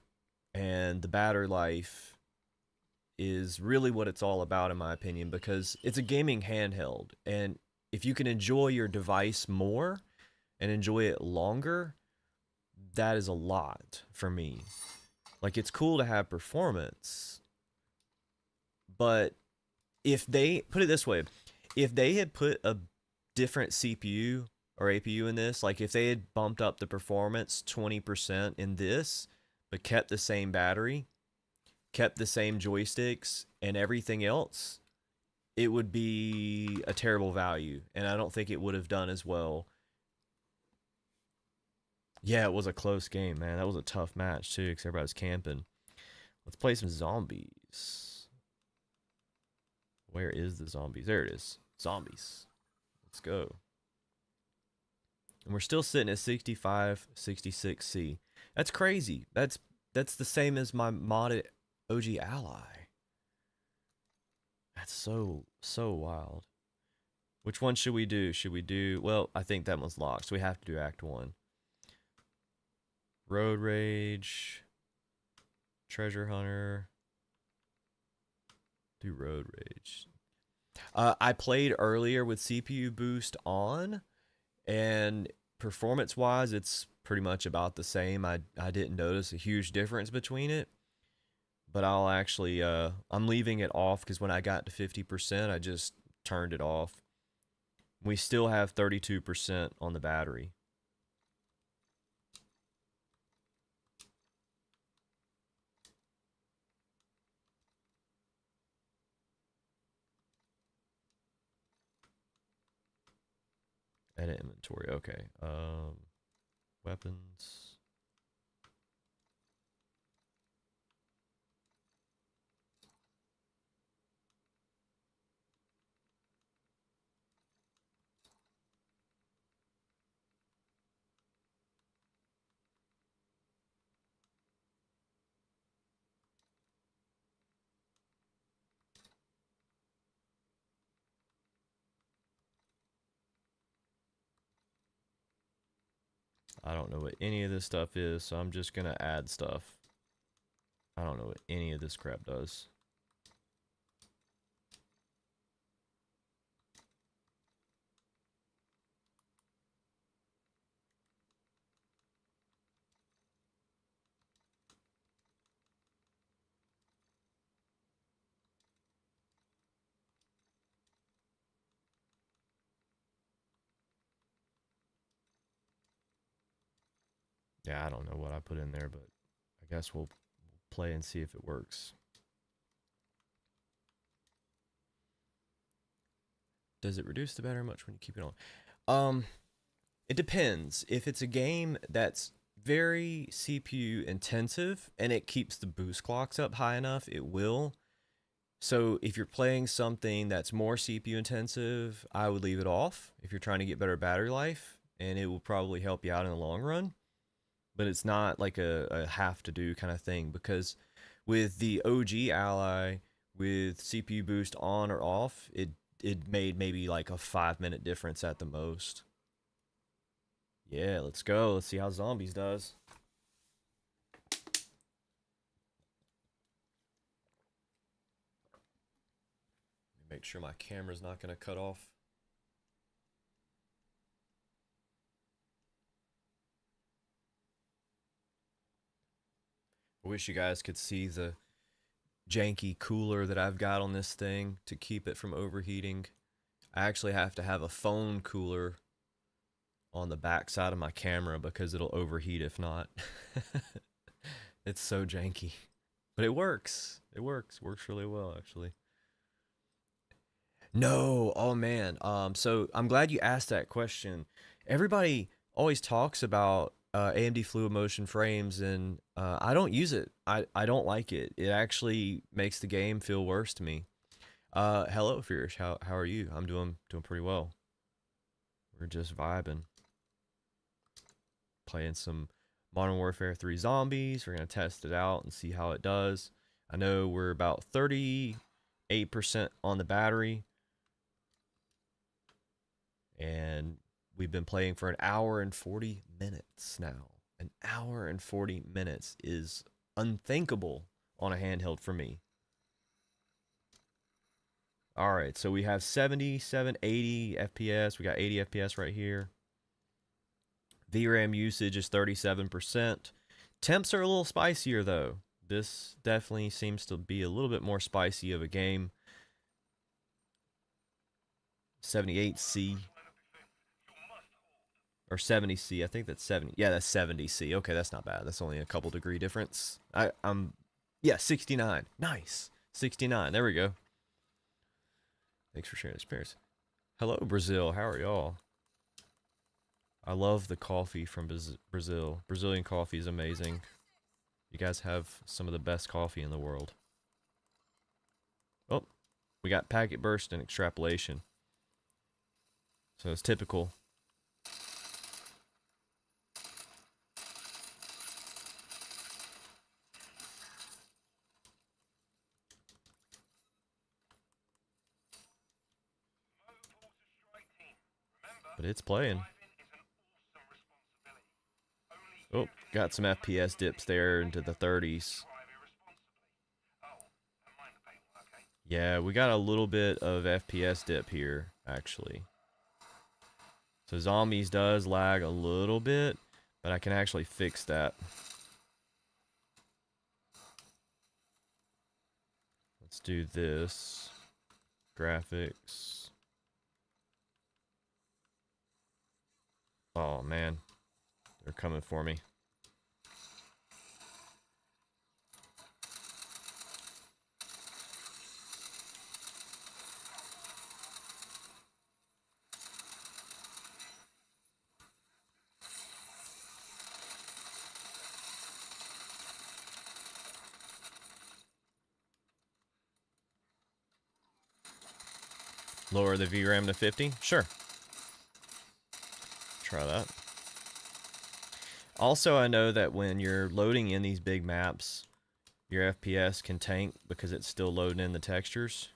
and the battery life is really what it's all about, in my opinion, because it's a gaming handheld, and if you can enjoy your device more and enjoy it longer, that is a lot for me. Like, it's cool to have performance, but if they put it this way, if they had put a different CPU or APU in this, like if they had bumped up the performance 20% in this, but kept the same battery, kept the same joysticks and everything else, it would be a terrible value, and I don't think it would have done as well. Yeah, it was a close game, man. That was a tough match too, because everybody was camping. Let's play some zombies. Where is the zombies? There it is. Zombies. Let's go. And we're still sitting at 65, 66C. That's crazy. That's the same as my modded OG Ally. That's so wild. Which one should we do? Should we do... Well, I think that one's locked, so we have to do Act 1. Road Rage. Treasure Hunter. Do Road Rage. I played earlier with CPU boost on, and performance-wise, it's pretty much about the same. I didn't notice a huge difference between it, but I'll actually... I'm leaving it off because when I got to 50%, I just turned it off. We still have 32% on the battery. Edit inventory. Okay. Weapons. I don't know what any of this stuff is, so I'm just gonna add stuff. I don't know what any of this crap does. Yeah, I don't know what I put in there, but I guess we'll play and see if it works. Does it reduce the battery much when you keep it on? It depends. If it's a game that's very CPU intensive and it keeps the boost clocks up high enough, it will. So if you're playing something that's more CPU intensive, I would leave it off if you're trying to get better battery life, and it will probably help you out in the long run. But it's not like a have to do kind of thing, because with the OG Ally with CPU boost on or off, it made maybe like a 5-minute difference at the most. Yeah, let's go. Let's see how zombies does. Make sure my camera's not going to cut off. I wish you guys could see the janky cooler that I've got on this thing to keep it from overheating. I actually have to have a phone cooler on the back side of my camera because it'll overheat if not. It's so janky. But it works. It works. Works really well, actually. No, oh man. So I'm glad you asked that question. Everybody always talks about AMD Fluid Motion frames, and I don't use it. I don't like it. It actually makes the game feel worse to me. Hello, Fierce. How are you? I'm doing pretty well. We're just vibing, playing some Modern Warfare 3 Zombies. We're gonna test it out and see how it does. I know we're about 38% on the battery, and we've been playing for an hour and 40 minutes now. An hour and 40 minutes is unthinkable on a handheld for me. All right, so we have 77, 80 FPS. We got 80 FPS right here. VRAM usage is 37%. Temps are a little spicier though. This definitely seems to be a little bit more spicy of a game. 78C. Or 70C. I think that's 70. Yeah, that's 70C. Okay, that's not bad. That's only a couple degree difference. Yeah, 69. Nice. 69. There we go. Thanks for sharing the experience. Hello, Brazil. How are y'all? I love the coffee from Brazil. Brazilian coffee is amazing. You guys have some of the best coffee in the world. Oh, we got packet burst and extrapolation. So it's typical. But it's playing. Oh, got some FPS dips there into the 30s. Yeah, we got a little bit of FPS dip here, actually. So zombies does lag a little bit, but I can actually fix that. Let's do this. Graphics. Oh man, they're coming for me. Lower the VRAM to 50? Sure. Try that. Also, I know that when you're loading in these big maps, your FPS can tank because it's still loading in the textures.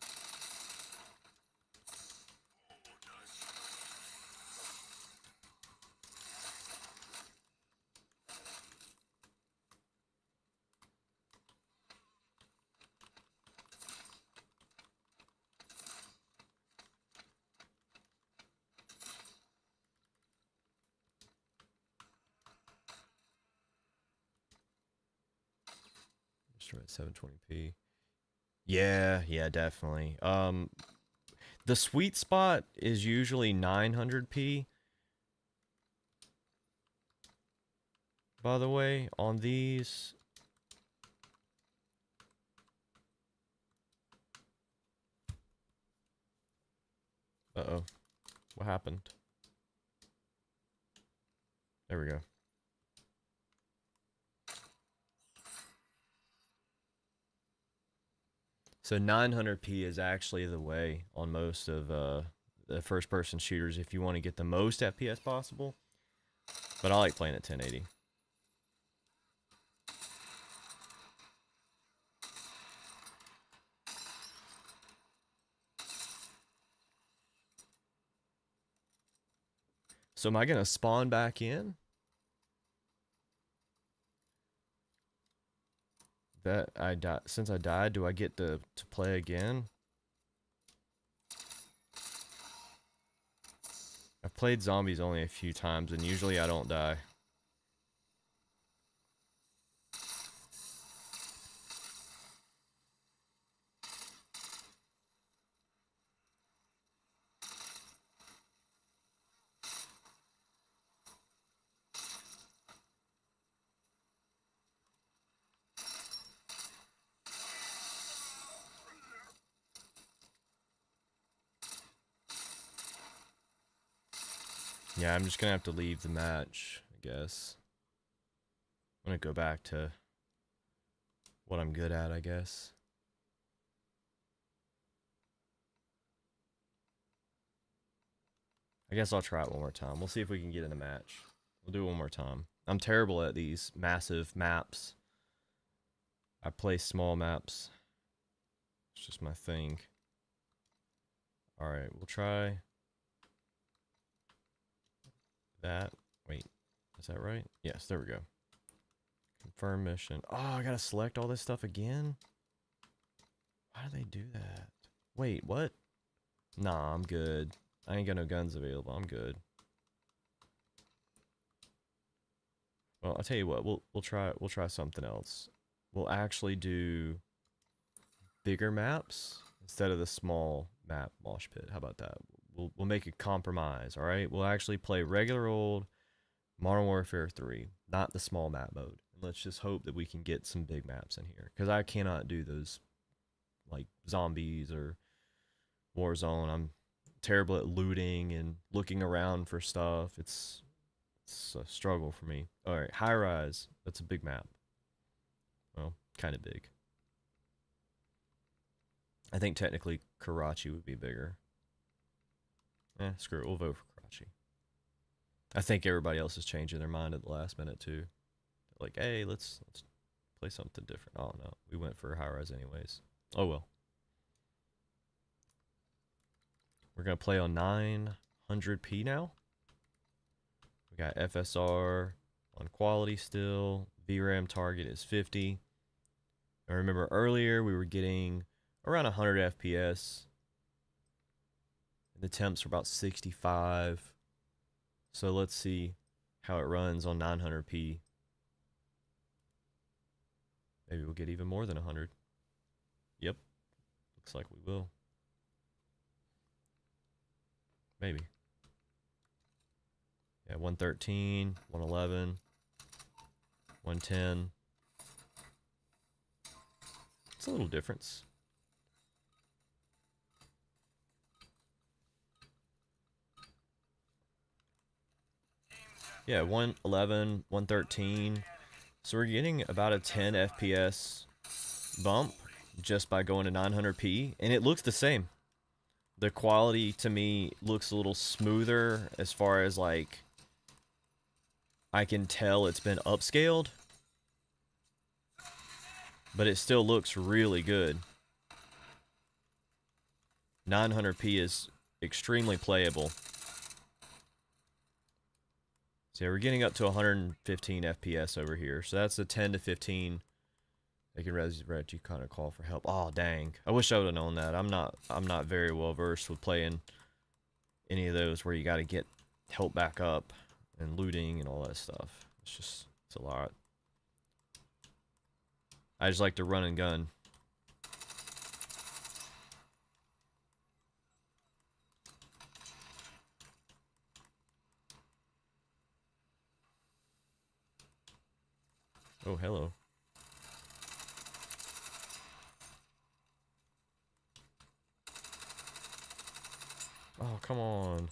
Just at 720p. Yeah, definitely. The sweet spot is usually 900p. By the way, on these. Uh-oh. What happened? There we go. So 900p is actually the way on most of the first-person shooters if you want to get the most FPS possible. But I like playing at 1080. So am I going to spawn back in? That I died. Since I died, do I get to play again? I've played zombies only a few times, and usually I don't die. Yeah, I'm just gonna have to leave the match, I guess. I'm gonna go back to what I'm good at, I guess. I guess I'll try it one more time. We'll see if we can get in a match. We'll do it one more time. I'm terrible at these massive maps. I play small maps. It's just my thing. Alright, we'll try that. Wait, is that right? Yes, there we go. Confirm mission. Oh, I gotta select all this stuff again? Why do they do that? Wait, what? Nah, I'm good. I ain't got no guns available. I'm good. Well, I'll tell you what. We'll try something else. We'll actually do bigger maps instead of the small map mosh pit. How about that? We'll make a compromise, all right? We'll actually play regular old Modern Warfare 3, not the small map mode. And let's just hope that we can get some big maps in here, because I cannot do those like zombies or Warzone. I'm terrible at looting and looking around for stuff. It's It's a struggle for me. All right, high rise. That's a big map. Well, kind of big. I think technically Karachi would be bigger. Screw it. We'll vote for Karachi. I think everybody else is changing their mind at the last minute too. Like, hey, let's play something different. Oh no, we went for high rise anyways. Oh well. We're gonna play on 900p now. We got FSR on quality still. VRAM target is 50. I remember earlier we were getting around 100 FPS. And the temps were about 65. So let's see how it runs on 900p. Maybe we'll get even more than 100. Yep. Looks like we will. Maybe. Yeah, 113, 111, 110. It's a little difference. Yeah, 111, 113. So we're getting about a 10 FPS bump just by going to 900p, and it looks the same. The quality to me looks a little smoother as far as like I can tell it's been upscaled, but it still looks really good. 900p is extremely playable. So yeah, we're getting up to 115 FPS over here. So that's a 10 to 15. They can you kind of call for help. Oh dang! I wish I would have known that. I'm not very well versed with playing any of those where you got to get help back up and looting and all that stuff. It's a lot. I just like to run and gun. Oh, hello. Oh, come on.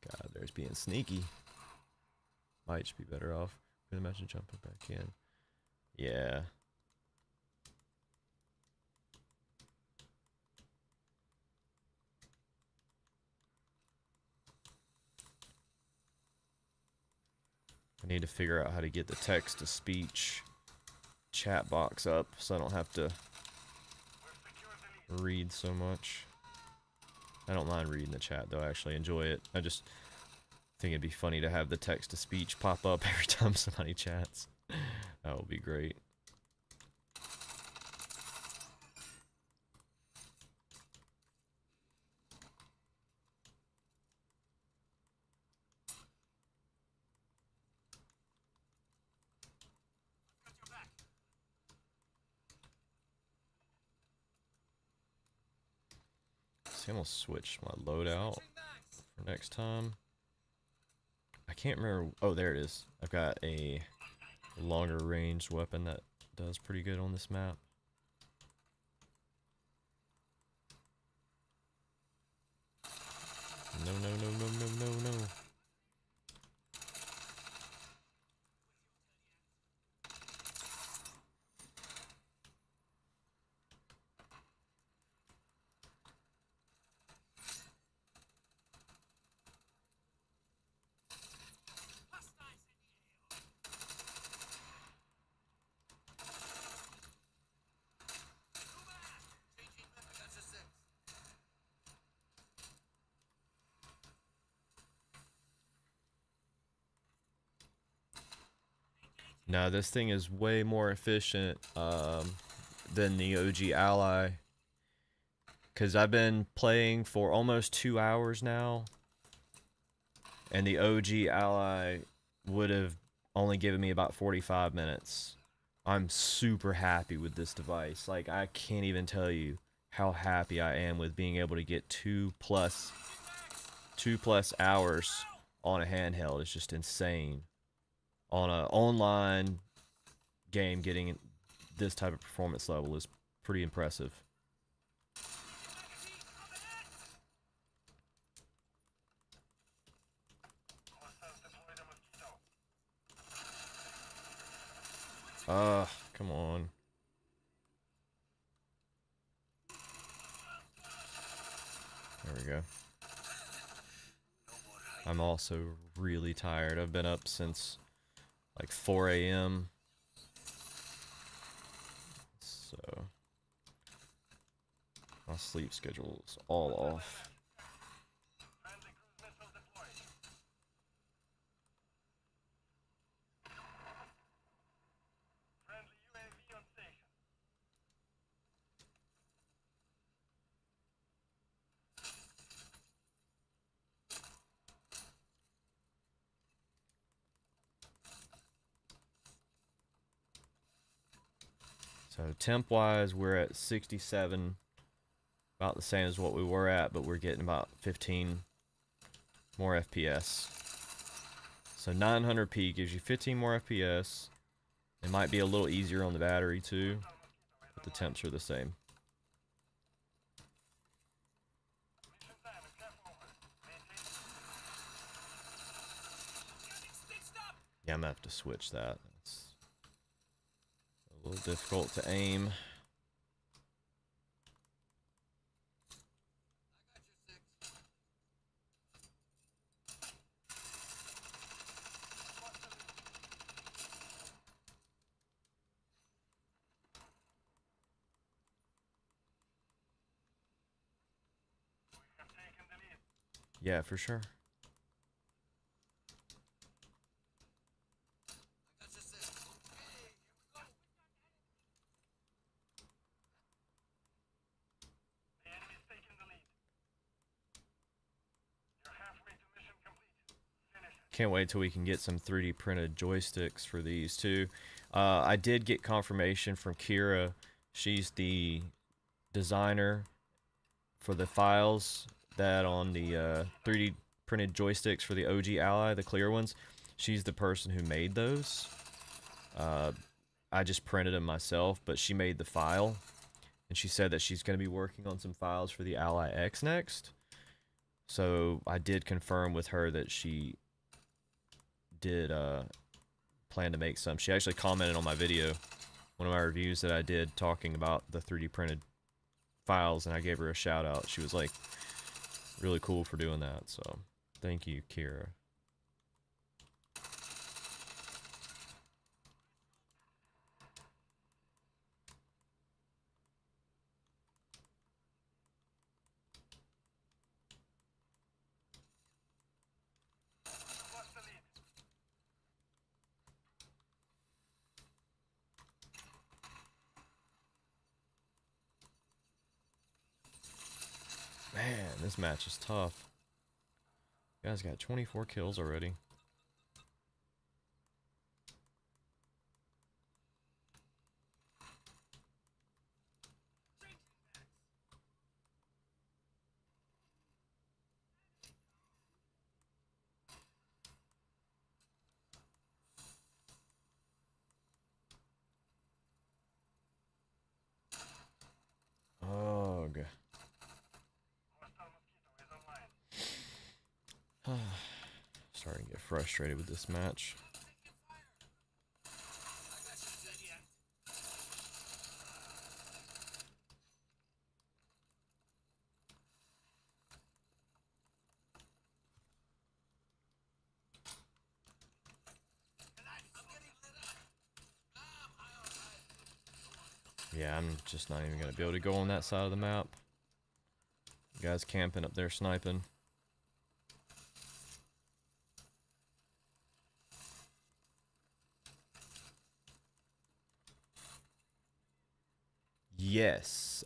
God, there's being sneaky. Might just be better off. Could imagine jumping back in. Yeah. I need to figure out how to get the text to speech chat box up so I don't have to read so much. I don't mind reading the chat though, I actually enjoy it. I just think it'd be funny to have the text to speech pop up every time somebody chats. That would be great. See, I'm gonna switch my loadout for next time. I can't remember. Oh, there it is. I've got a longer range weapon that does pretty good on this map. No, no, no, no, no, no, no. Now this thing is way more efficient than the OG Ally, because I've been playing for almost 2 hours now, and the OG Ally would have only given me about 45 minutes. I'm super happy with this device. Like, I can't even tell you how happy I am with being able to get 2+ hours on a handheld. It's just insane. On an online game, getting this type of performance level is pretty impressive. Come on. There we go. I'm also really tired. I've been up since like 4 a.m. So my sleep schedule is all off. So temp wise, we're at 67, about the same as what we were at, but we're getting about 15 more FPS. So 900p gives you 15 more FPS. It might be a little easier on the battery too, but the temps are the same. Yeah, I'm gonna have to switch that. It's a little difficult to aim. Yeah, for sure. Can't wait till we can get some 3D printed joysticks for these too. I did get confirmation from Kira. She's the designer for the files that on the 3D printed joysticks for the OG Ally, the clear ones. She's the person who made those. I just printed them myself, but she made the file. And she said that she's going to be working on some files for the Ally X next. So I did confirm with her that she did plan to make some. She actually commented on my video, one of my reviews that I did talking about the 3D printed files, and I gave her a shout out. She was like really cool for doing that, so thank you, Kira. Man, this match is tough. You guys got 24 kills already. Ugh. Starting to get frustrated with this match. Yeah, I'm just not even going to be able to go on that side of the map. You guys camping up there sniping. Yes.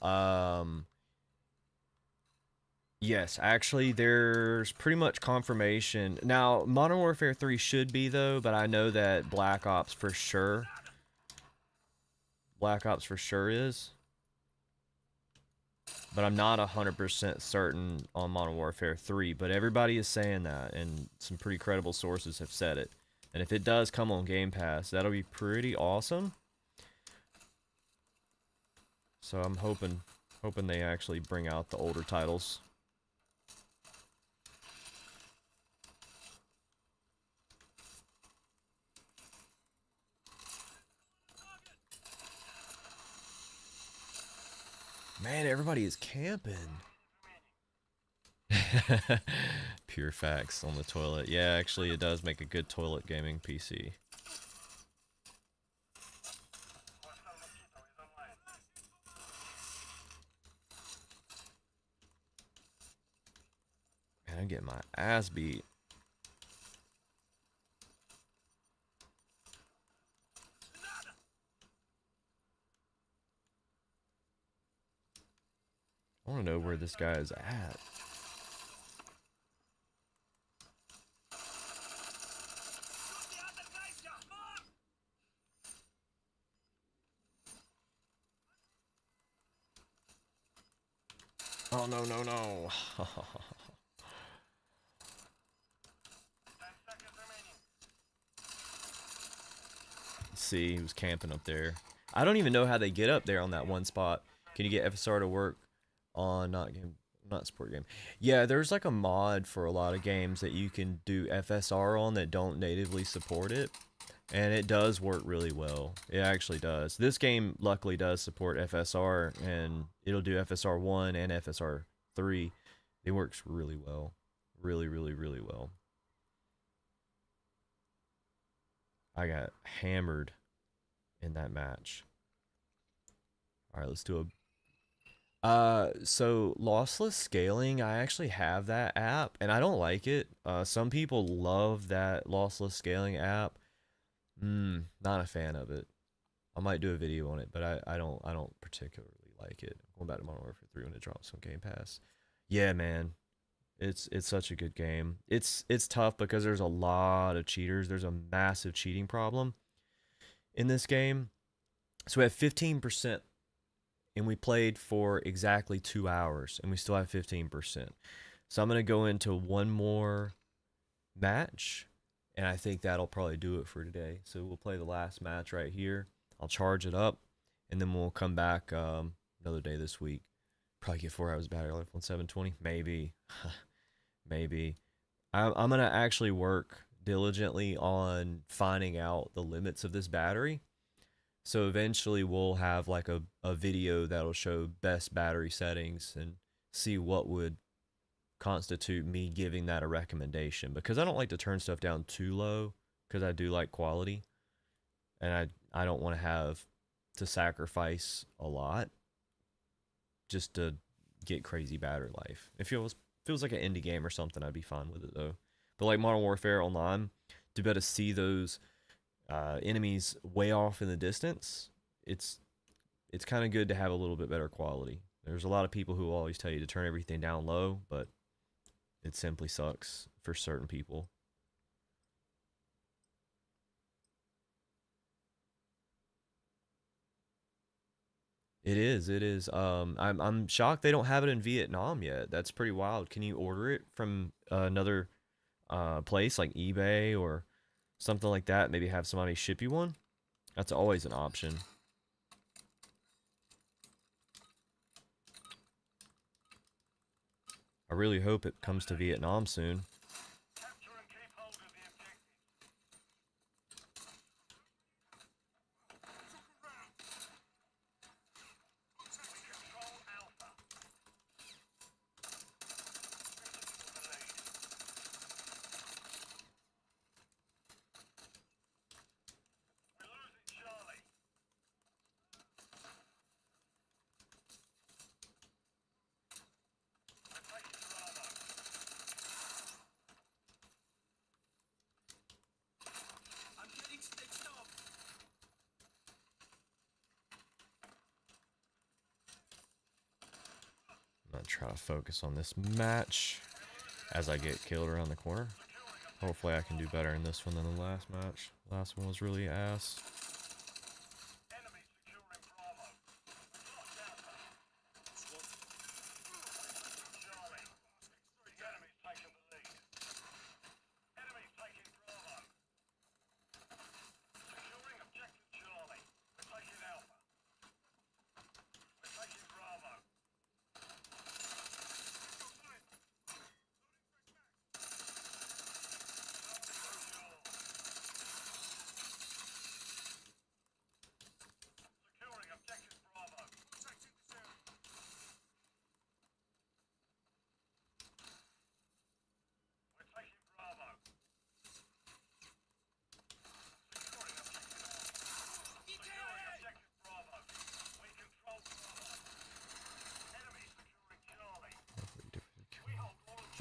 Yes, actually, there's pretty much confirmation. Now, Modern Warfare 3 should be, though, but I know that Black Ops for sure. Black Ops for sure is. But I'm not 100% certain on Modern Warfare 3. But everybody is saying that, and some pretty credible sources have said it. And if it does come on Game Pass, that'll be pretty awesome. So I'm hoping they actually bring out the older titles. Man, everybody is camping. Pure facts on the toilet. Yeah, actually, it does make a good toilet gaming PC. Man, I'm getting my ass beat. I want to know where this guy is at. Oh, no, no, no. See, he was camping up there. I don't even know how they get up there on that one spot. Can you get FSR to work on not support game? Yeah, there's like a mod for a lot of games that you can do FSR on that don't natively support it. And it does work really well. It actually does. This game luckily does support FSR, and it'll do FSR 1 and FSR 3. It works really well. Really, really, really well. I got hammered in that match. All right, let's do a so lossless scaling, I actually have that app and I don't like it. Some people love that lossless scaling app. Not a fan of it. I might do a video on it, but I don't particularly like it. Going back to Modern Warfare 3 when it drops on Game Pass. Yeah, man. It's such a good game. It's tough because there's a lot of cheaters. There's a massive cheating problem in this game. So we have 15%, and we played for exactly 2 hours and we still have 15%. So I'm going to go into one more match and I think that'll probably do it for today. So we'll play the last match right here. I'll charge it up and then we'll come back another day this week. Probably get 4 hours of battery life on 720. Maybe. Maybe. I'm going to actually work diligently on finding out the limits of this battery. So eventually we'll have like a video that'll show best battery settings and see what would constitute me giving that a recommendation, because I don't like to turn stuff down too low because I do like quality and I don't want to have to sacrifice a lot just to get crazy battery life. If it feels like an indie game or something, I'd be fine with it though. But like Modern Warfare Online, to be able to see those enemies way off in the distance, it's kind of good to have a little bit better quality. There's a lot of people who always tell you to turn everything down low, but it simply sucks for certain people. It is. It is. I'm shocked they don't have it in Vietnam yet. That's pretty wild. Can you order it from another place like eBay or something like that? Maybe have somebody ship you one. That's always an option. I really hope it comes to Vietnam soon. I'm gonna try to focus on this match as I get killed around the corner. Hopefully I can do better in this one than the last match. Last one was really ass.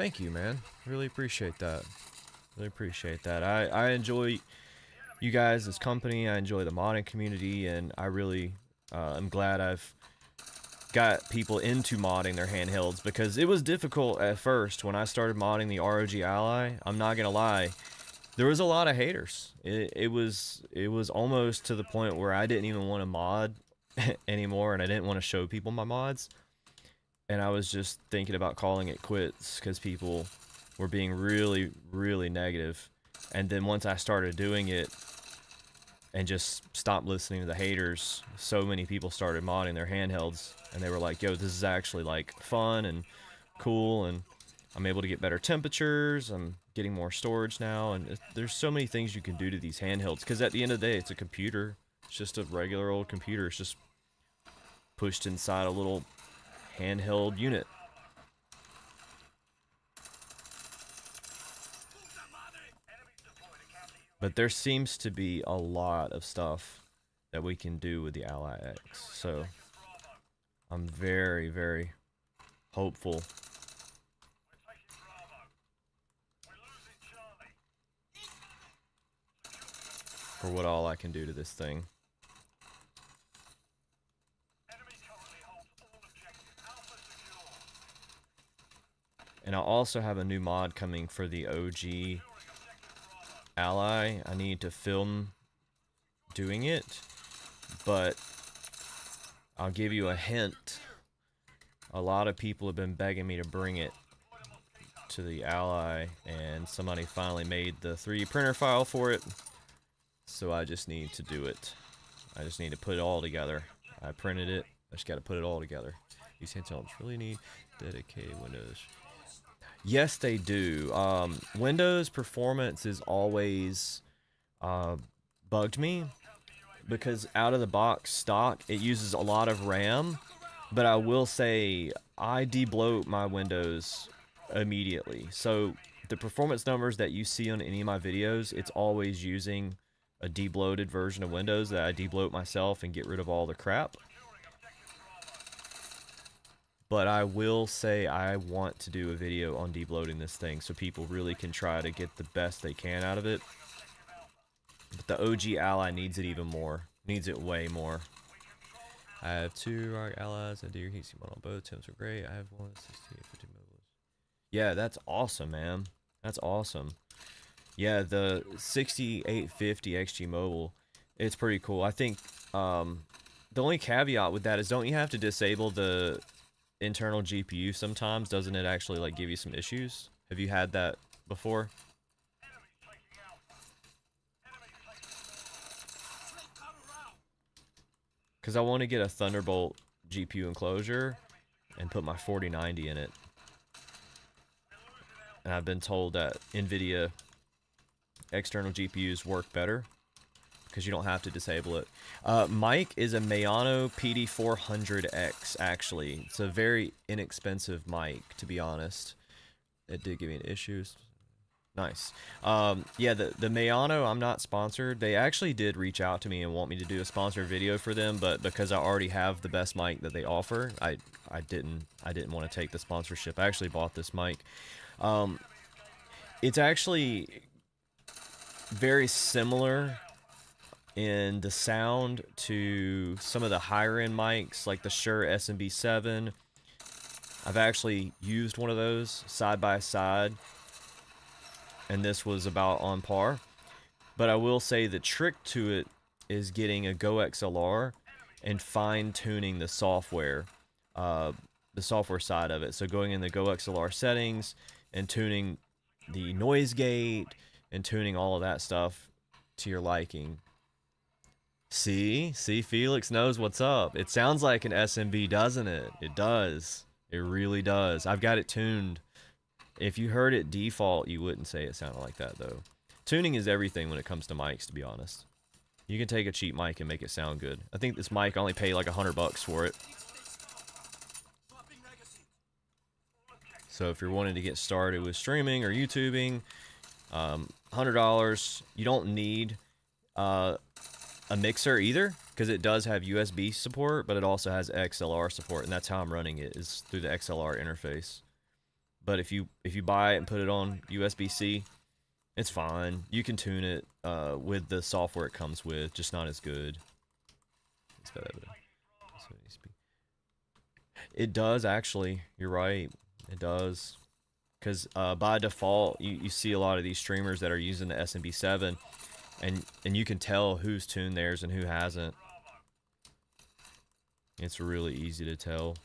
Thank you, man. Really appreciate that. Really appreciate that. I enjoy you guys as company. I enjoy the modding community, and I really am glad I've got people into modding their handhelds, because it was difficult at first when I started modding the ROG Ally. I'm not gonna lie, there was a lot of haters. It was almost to the point where I didn't even want to mod anymore, and I didn't want to show people my mods, and I was just thinking about calling it quits because people were being really negative. And then once I started doing it and just stopped listening to the haters, so many people started modding their handhelds, and they were like, yo, this is actually like fun and cool, and I'm able to get better temperatures, I'm getting more storage now, and there's so many things you can do to these handhelds, because at the end of the day, it's a computer. It's just a regular old computer. It's just pushed inside a little handheld unit. But there seems to be a lot of stuff that we can do with the Ally X, so I'm very hopeful. For what all I can do to this thing. And I also have a new mod coming for the OG Ally. I need to film doing it, but I'll give you a hint. A lot of people have been begging me to bring it to the Ally, and somebody finally made the 3D printer file for it. So I just need to do it. I just need to put it all together. I printed it. I just got to put it all together. These handhelds really need dedicated Windows. Yes, they do. Windows performance is always bugged me, because out of the box stock it uses a lot of RAM. But I will say I debloat my Windows immediately. So the performance numbers that you see on any of my videos, it's always using a debloated version of Windows that I debloat myself and get rid of all the crap. But I will say I want to do a video on debloating this thing so people really can try to get the best they can out of it. But the OG Ally needs it even more. Needs it way more. I have 2 ROG Allies. I do your heatsink model. Both temps are great. I have one 6850 mobiles. Yeah, that's awesome, man. That's awesome. Yeah, the 6850 XG Mobile, it's pretty cool. I think the only caveat with that is, don't you have to disable the internal GPU sometimes? Doesn't it actually like give you some issues? Have you had that before? Because I want to get a Thunderbolt GPU enclosure and put my 4090 in it. And I've been told that NVIDIA external GPUs work better because you don't have to disable it. Mic is a Mayano PD400X, actually. It's a very inexpensive mic, to be honest. It did give me issues. Nice. Yeah, the Mayano, I'm not sponsored. They actually did reach out to me and want me to do a sponsored video for them, but because I already have the best mic that they offer, I didn't want to take the sponsorship. I actually bought this mic. It's actually very similar in the sound to some of the higher end mics like the Shure SMB7. I've actually used one of those side by side, and this was about on par. But I will say the trick to it is getting a Go XLR and fine-tuning the software side of it. So going in the Go XLR settings and tuning the noise gate and tuning all of that stuff to your liking. See, Felix knows what's up. It sounds like an SMB, doesn't it? It does. It really does. I've got it tuned. If you heard it default, you wouldn't say it sounded like that, though. Tuning is everything when it comes to mics, to be honest. You can take a cheap mic and make it sound good. I think this mic, I only paid like $100 for it. So if you're wanting to get started with streaming or YouTubing, $100. You don't need a mixer either, because it does have USB support, but it also has XLR support, and that's how I'm running it, is through the XLR interface. But if you buy it and put it on USB-C, it's fine. You can tune it with the software it comes with, just not as good. It does actually. You're right. It does. Because by default, you see a lot of these streamers that are using the SMB7, and you can tell who's tuned theirs and who hasn't. It's really easy to tell.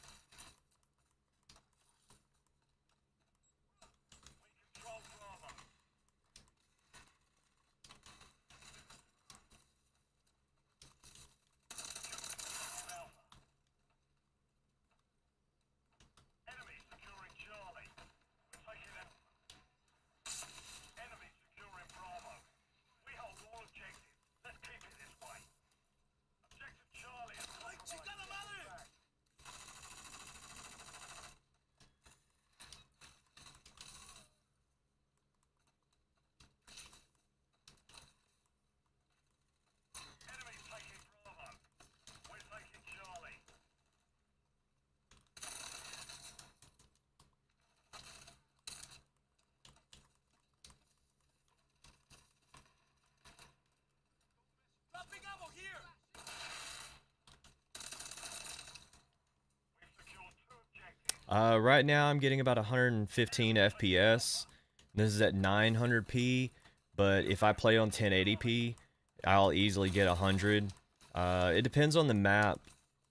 Right now I'm getting about 115 FPS. This is at 900p, but if I play on 1080p, I'll easily get 100. It depends on the map,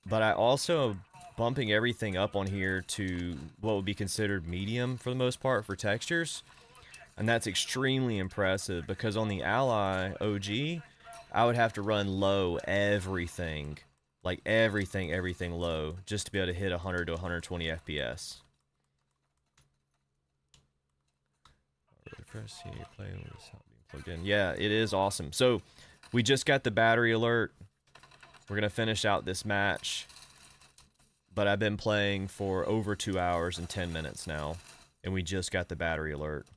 but I also am bumping everything up on here to what would be considered medium for the most part for textures. And that's extremely impressive because on the Ally OG, I would have to run low everything. Like everything low just to be able to hit 100 to 120 FPS. Plugged in. Yeah, it is awesome. So we just got the battery alert. We're gonna finish out this match, but I've been playing for over 2 hours and 10 minutes now, and we just got the battery alert.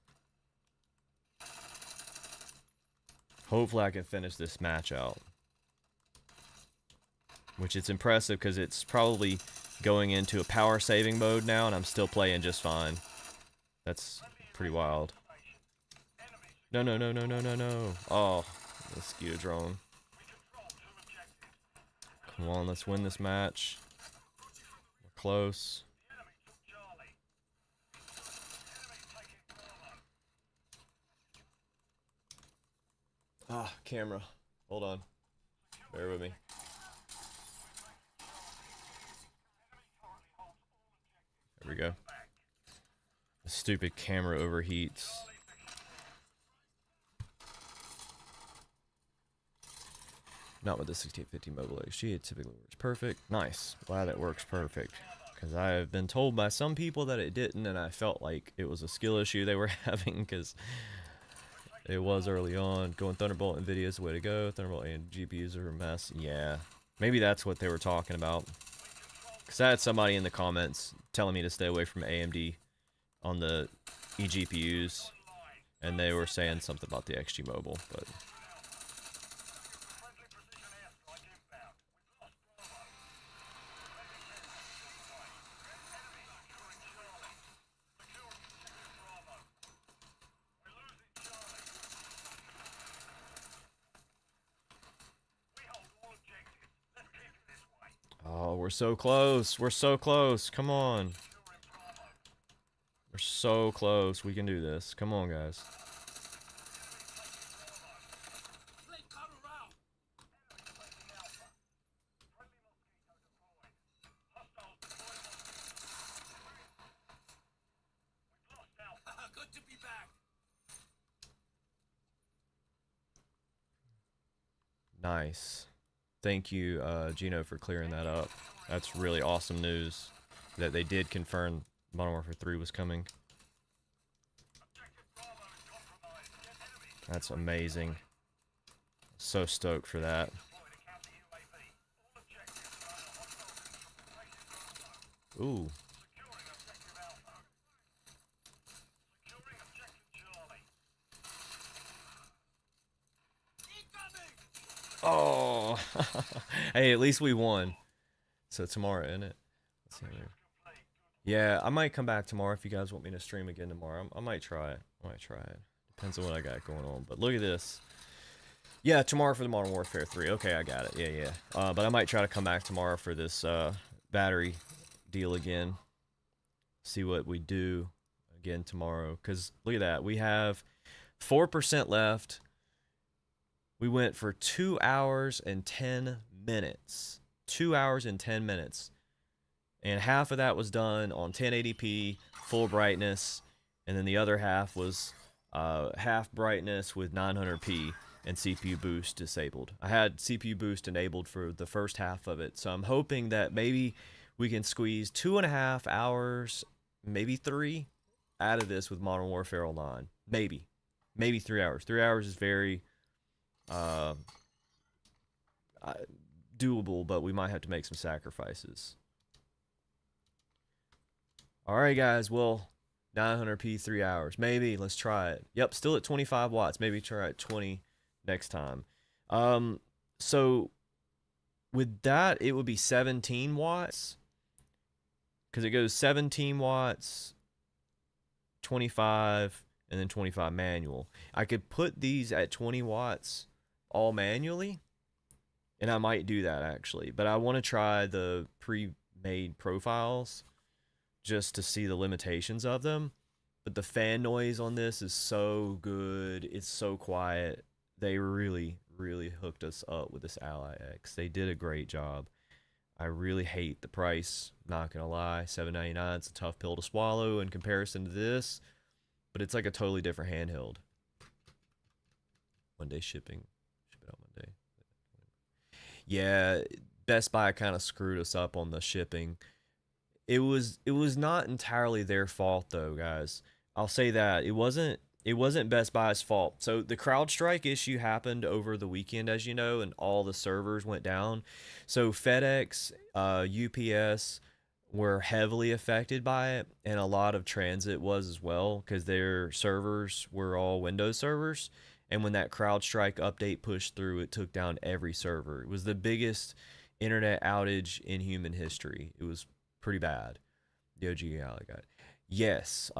Hopefully I can finish this match out. Which it's impressive because it's probably going into a power saving mode now, and I'm still playing just fine. That's pretty wild. No. Oh, mosquito drone. Come on, let's win this match. We're close. Ah, camera. Hold on. Bear with me. There we go. The stupid camera overheats. Not with the 6850 Mobile XG, it typically works perfect. Nice. Glad it works perfect. Because I have been told by some people that it didn't, and I felt like it was a skill issue they were having, because it was early on. Going Thunderbolt NVIDIA is the way to go. Thunderbolt and GPUs are a mess. Yeah. Maybe that's what they were talking about. Because I had somebody in the comments telling me to stay away from AMD on the eGPUs, and they were saying something about the XG Mobile, but... Oh, we're so close. We're so close. Come on. We're so close. We can do this. Come on, guys. Good to be back. Nice. Thank you, Gino, for clearing that up. That's really awesome news that they did confirm Modern Warfare 3 was coming. That's amazing. So stoked for that. Ooh. Oh. Hey, at least we won. So tomorrow, isn't it? Let's see here. Yeah, I might come back tomorrow if you guys want me to stream again tomorrow. I might try it. I might try it. Depends on what I got going on. But look at this. Yeah, tomorrow for the Modern Warfare 3. Okay, I got it. Yeah, yeah. But I might try to come back tomorrow for this battery deal again. See what we do again tomorrow. Because look at that. We have 4% left. We went for 2 hours and 10 minutes. 2 hours and 10 minutes. And half of that was done on 1080p, full brightness. And then the other half was half brightness with 900p and CPU boost disabled. I had CPU boost enabled for the first half of it. So I'm hoping that maybe we can squeeze 2.5 hours, maybe 3, out of this with Modern Warfare Online. Maybe. Maybe 3 hours. 3 hours is very uh, doable, but we might have to make some sacrifices. Alright guys, well, 900p 3 hours. Maybe, let's try it. Yep, still at 25 watts. Maybe try it 20 next time. So with that, it would be 17 watts. Because it goes 17 watts, 25, and then 25 manual. I could put these at 20 watts all manually, and I might do that actually. But I want to try the pre-made profiles just to see the limitations of them. But the fan noise on this is so good. It's so quiet. They really, really hooked us up with this Ally X. They did a great job. I really hate the price, not gonna lie. $7.99, it's a tough pill to swallow in comparison to this, but it's like a totally different handheld. One day shipping, ship it out Monday. Yeah, Best Buy kind of screwed us up on the shipping. It was not entirely their fault though, guys. I'll say that it wasn't Best Buy's fault. So the CrowdStrike issue happened over the weekend, as you know, and all the servers went down. So FedEx, UPS were heavily affected by it, and a lot of transit was as well because their servers were all Windows servers. And when that CrowdStrike update pushed through, it took down every server. It was the biggest internet outage in human history. It was pretty bad. The OG Ally got it. Yes,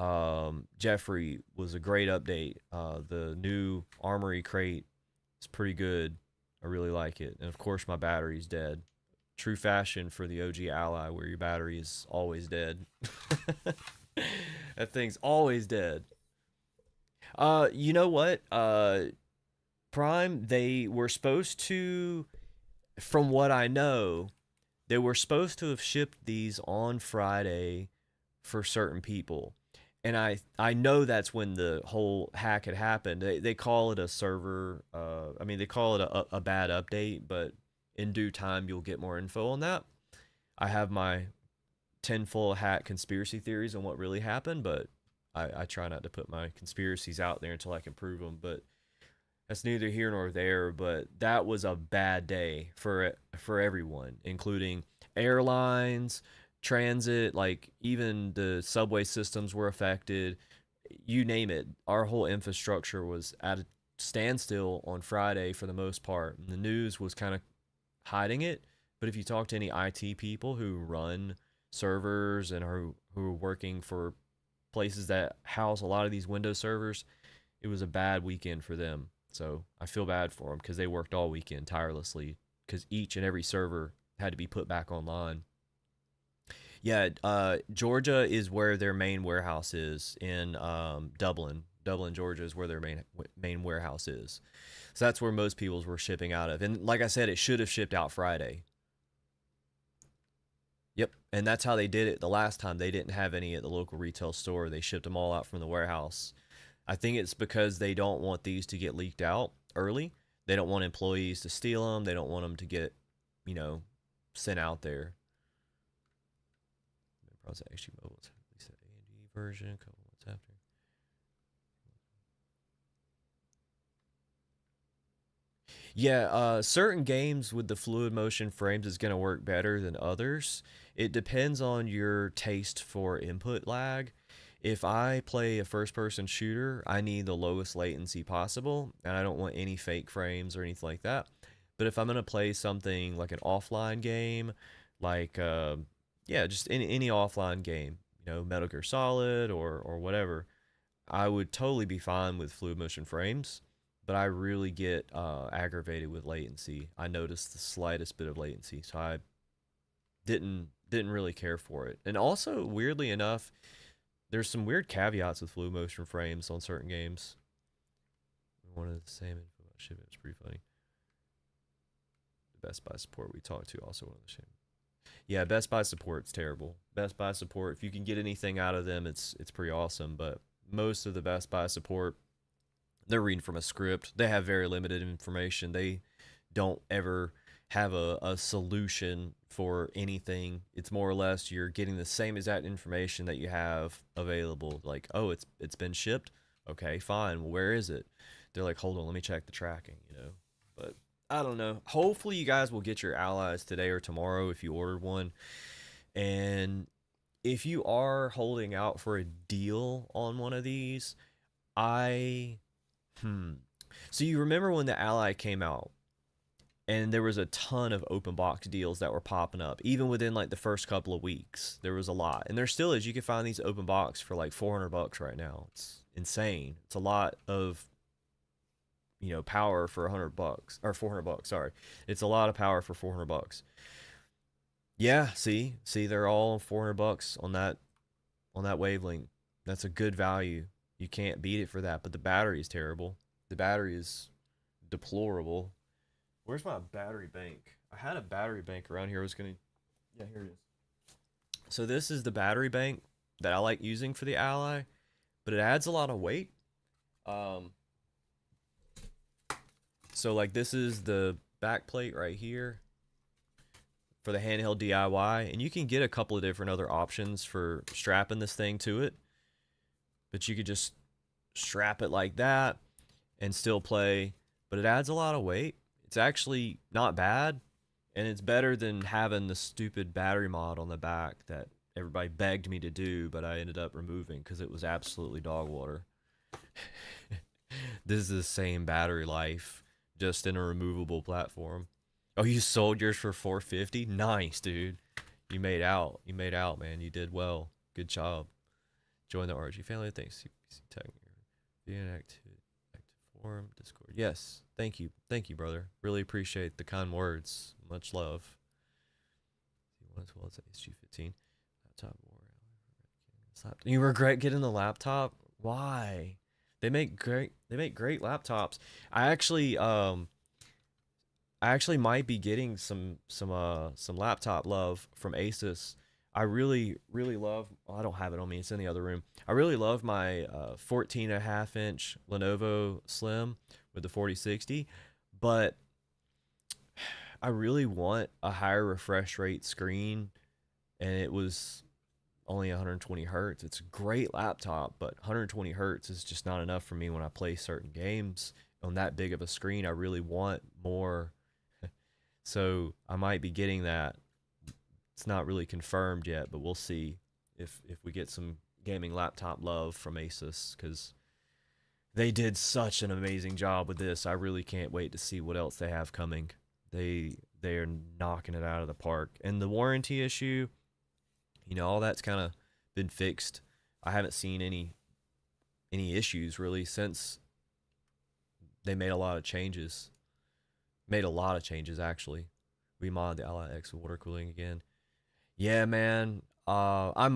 Jeffrey was a great update. The new Armory crate is pretty good. I really like it. And of course, my battery's dead. True fashion for the OG Ally, where your battery is always dead. That thing's always dead. You know what? Prime, they were supposed to, from what I know, they were supposed to have shipped these on Friday for certain people. And I know that's when the whole hack had happened. They call it a server, I mean, they call it a bad update, but in due time, you'll get more info on that. I have my tinfoil hat conspiracy theories on what really happened, but I try not to put my conspiracies out there until I can prove them. But that's neither here nor there. But that was a bad day for everyone, including airlines, transit, like even the subway systems were affected. You name it. Our whole infrastructure was at a standstill on Friday for the most part. And the news was kind of hiding it. But if you talk to any IT people who run servers and who are working for places that house a lot of these Windows servers, it was a bad weekend for them. So I feel bad for them because they worked all weekend tirelessly because each and every server had to be put back online. Yeah, Georgia is where their main warehouse is in Dublin. Dublin, Georgia is where their main warehouse is. So that's where most people's were shipping out of. And like I said, it should have shipped out Friday. Yep, and that's how they did it the last time. They didn't have any at the local retail store. They shipped them all out from the warehouse. I think it's because they don't want these to get leaked out early. They don't want employees to steal them. They don't want them to get, sent out there. Browser actually mobile release AMD version a couple months after. Yeah, certain games with the fluid motion frames is going to work better than others. It depends on your taste for input lag. If I play a first person shooter, I need the lowest latency possible, and I don't want any fake frames or anything like that. But if I'm going to play something like an offline game, like, yeah, just any offline game, Metal Gear Solid or whatever, I would totally be fine with fluid motion frames. But I really get aggravated with latency. I noticed the slightest bit of latency, so I didn't really care for it. And also, weirdly enough, there's some weird caveats with fluid motion frames on certain games. One of the same info about shipping. It's pretty funny. The Best Buy support we talked to also one of the same. Yeah, Best Buy support's terrible. Best Buy support, if you can get anything out of them, it's pretty awesome. But most of the Best Buy support, they're reading from a script. They have very limited information. They don't ever have a solution for anything. It's more or less you're getting the same exact information that you have available. Like, oh, it's been shipped. Okay, fine. Well, where is it? They're like, hold on, let me check the tracking. But I don't know. Hopefully you guys will get your allies today or tomorrow if you ordered one. And if you are holding out for a deal on one of these, I so you remember when the Ally came out and there was a ton of open box deals that were popping up even within like the first couple of weeks. There was a lot. And there still is. You can find these open box for like $400 right now. It's insane. It's a lot of power for $100 or $400, sorry. It's a lot of power for $400. Yeah, see, they're all $400 on that wavelength. That's a good value. You can't beat it for that, but the battery is terrible. The battery is deplorable. Where's my battery bank? I had a battery bank around here. Yeah, here it is. So this is the battery bank that I like using for the Ally, but it adds a lot of weight. So like this is the back plate right here for the handheld DIY, and you can get a couple of different other options for strapping this thing to it, but you could just strap it like that and still play, but it adds a lot of weight. It's actually not bad, and it's better than having the stupid battery mod on the back that everybody begged me to do, but I ended up removing because it was absolutely dog water. This is the same battery life, just in a removable platform. Oh, you sold yours for $450? Nice, dude. You made out. You made out, man. You did well. Good job. Join the RG family. Thanks. CPPC tag. Being active forum, Discord. Yes. Thank you. Thank you, brother. Really appreciate the kind words. Much love. As well as HG15. Laptop war. You regret getting the laptop? Why? They make great laptops. I actually might be getting some laptop love from Asus. I really love, well, I don't have it on me, it's in the other room. I really love my 14.5-inch Lenovo Slim with the 4060, but I really want a higher refresh rate screen, and it was only 120 hertz. It's a great laptop, but 120 hertz is just not enough for me when I play certain games on that big of a screen. I really want more. So I might be getting that. It's not really confirmed yet, but we'll see if we get some gaming laptop love from Asus, because they did such an amazing job with this. I really can't wait to see what else they have coming. They are knocking it out of the park. And the warranty issue, all that's kind of been fixed. I haven't seen any issues really since they made a lot of changes. Made a lot of changes, actually. We mod the Ally X water cooling again. Yeah, man. I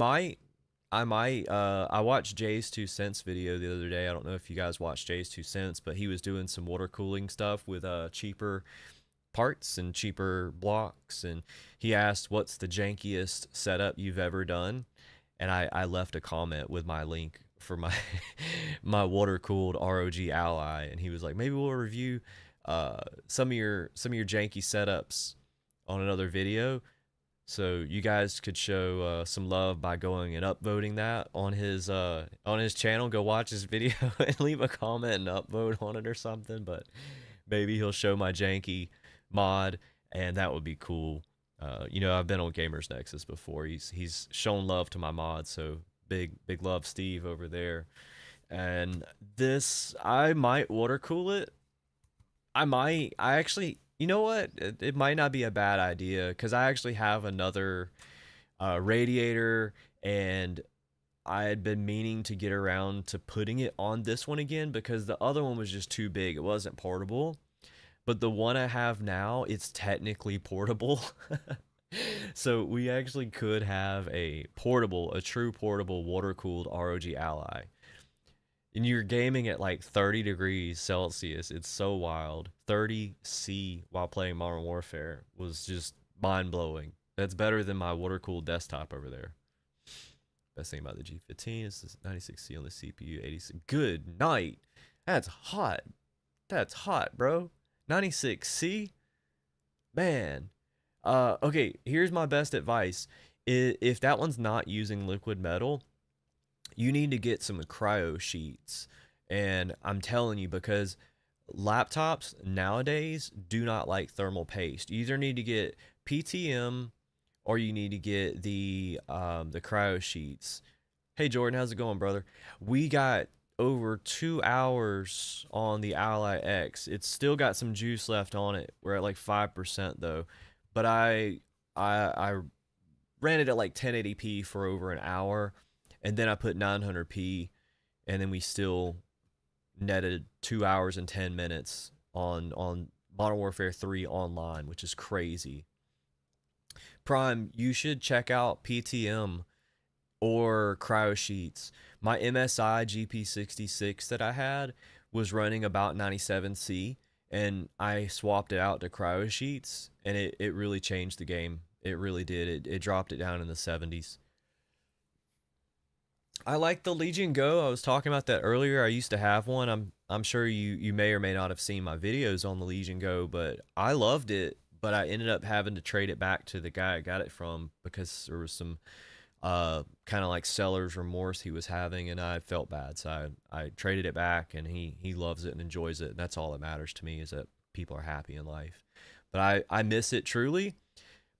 watched Jay's 2 cents video the other day. I don't know if you guys watched Jay's 2 cents, but he was doing some water cooling stuff with cheaper parts and cheaper blocks, and he asked what's the jankiest setup you've ever done, and I left a comment with my link for my my water cooled ROG Ally, and he was like, maybe we'll review some of your janky setups on another video, so you guys could show some love by going and upvoting that on his channel. Go watch his video and leave a comment and upvote on it or something, but maybe he'll show my janky mod, and that would be cool. I've been on Gamers Nexus before. He's shown love to my mod, so big love, Steve, over there. And this, I might water cool it. I actually, you know what? It might not be a bad idea, because I actually have another radiator and I had been meaning to get around to putting it on this one again because the other one was just too big. It wasn't portable. But the one I have now, it's technically portable. So we actually could have a true portable water cooled ROG Ally. And you're gaming at like 30 degrees Celsius. It's so wild. 30 C while playing Modern Warfare was just mind blowing. That's better than my water cooled desktop over there. Best thing about the G15 is this 96C on the CPU, 86. Good night. That's hot. That's hot, bro. 96C? Man. Okay, here's my best advice. If that one's not using liquid metal, you need to get some cryo sheets. And I'm telling you, because laptops nowadays do not like thermal paste. You either need to get PTM or you need to get the cryo sheets. Hey Jordan, how's it going, brother? We got over 2 hours on the Ally X. It's still got some juice left on it. We're at like 5% though. But I ran it at like 1080p for over an hour, and then I put 900p, and then we still netted 2 hours and 10 minutes on Modern Warfare 3 online, which is crazy. Prime, you should check out PTM or cryo sheets. My MSI GP66 that I had was running about 97C, and I swapped it out to cryo sheets, and it really changed the game. It really did. It dropped it down in the 70s. I like the Legion Go. I was talking about that earlier. I used to have one. I'm sure you may or may not have seen my videos on the Legion Go, but I loved it. But I ended up having to trade it back to the guy I got it from because there was some kind of like seller's remorse he was having, and I felt bad, so I traded it back, and he loves it and enjoys it, and that's all that matters to me, is that people are happy in life. But I miss it truly.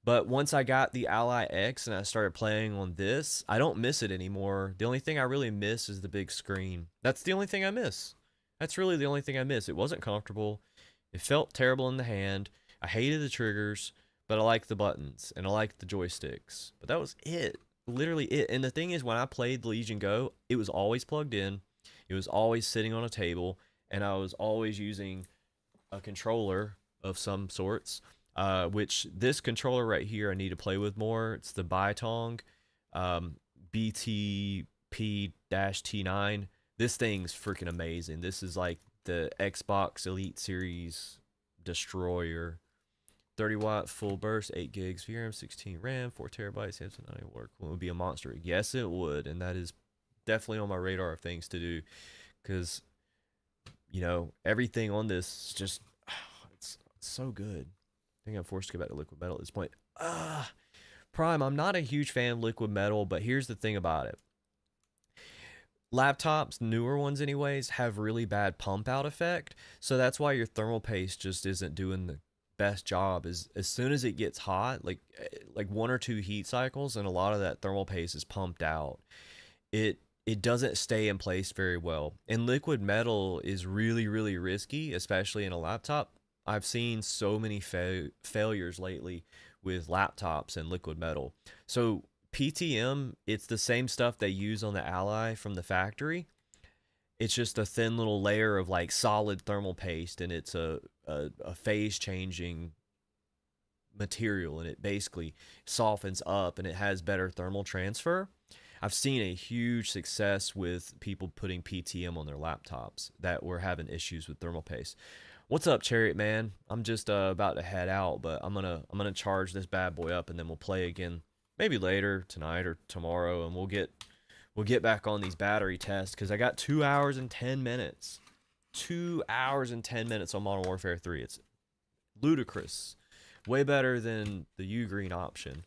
But once I got the Ally X and I started playing on this, I don't miss it anymore. The only thing I really miss is the big screen. That's the only thing I miss. That's really the only thing I miss. It wasn't comfortable. It felt terrible in the hand. I hated the triggers, but I liked the buttons and I liked the joysticks. But that was it. Literally it. And the thing is, when I played the Legion Go, it was always plugged in. It was always sitting on a table, and I was always using a controller of some sorts. Which this controller right here I need to play with more. It's the Bytong BTP-T9. This thing's freaking amazing. This is like the Xbox Elite Series destroyer. 30-watt full burst, 8 gigs VRAM, 16 RAM, 4 terabytes, Samsung 90 water cooling would be a monster. Yes, it would, and that is definitely on my radar of things to do, because everything on this is just it's so good. I think I'm forced to go back to liquid metal at this point. Prime, I'm not a huge fan of liquid metal, but here's the thing about it. Laptops, newer ones anyways, have really bad pump out effect, so that's why your thermal paste just isn't doing the best job. Is as soon as it gets hot, like one or two heat cycles, and a lot of that thermal paste is pumped out, it doesn't stay in place very well. And liquid metal is really, really risky, especially in a laptop. I've seen so many failures lately with laptops and liquid metal. So PTM, it's the same stuff they use on the Ally from the factory. It's just a thin little layer of like solid thermal paste, and it's a phase changing material, and it basically softens up and it has better thermal transfer. I've seen a huge success with people putting PTM on their laptops that were having issues with thermal paste. What's up, Chariot Man? I'm just about to head out, but I'm gonna charge this bad boy up, and then we'll play again, maybe later tonight or tomorrow, and we'll get back on these battery tests, because I got 2 hours and 10 minutes. 2 hours and 10 minutes on Modern Warfare 3. It's ludicrous. Way better than the U-Green option.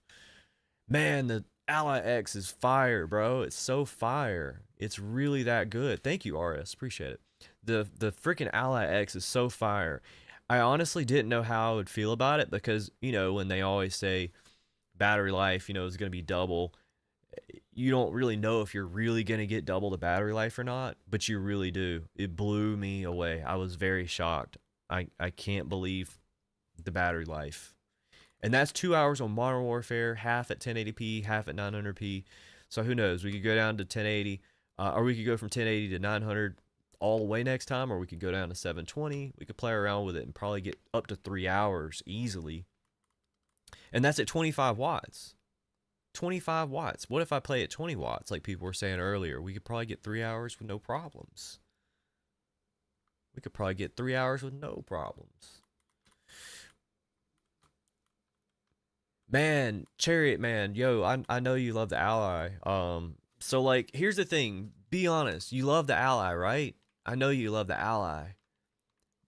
Man, the Ally X is fire, bro. It's so fire. It's really that good. Thank you, RS. Appreciate it. The freaking Ally X is so fire. I honestly didn't know how I would feel about it, because, when they always say battery life, is going to be double, you don't really know if you're really going to get double the battery life or not, but you really do. It blew me away. I was very shocked. I can't believe the battery life. And that's 2 hours on Modern Warfare, half at 1080p, half at 900p. So who knows? We could go down to 1080, or we could go from 1080 to 900 all the way next time, or we could go down to 720. We could play around with it and probably get up to 3 hours easily. And that's at 25 watts. 25 watts. What if I play at 20 watts like people were saying earlier? We could probably get 3 hours with no problems. We could probably get 3 hours with no problems. Man, Chariot Man, yo, I know you love the Ally. So like, here's the thing. Be honest. You love the Ally, right? I know you love the Ally.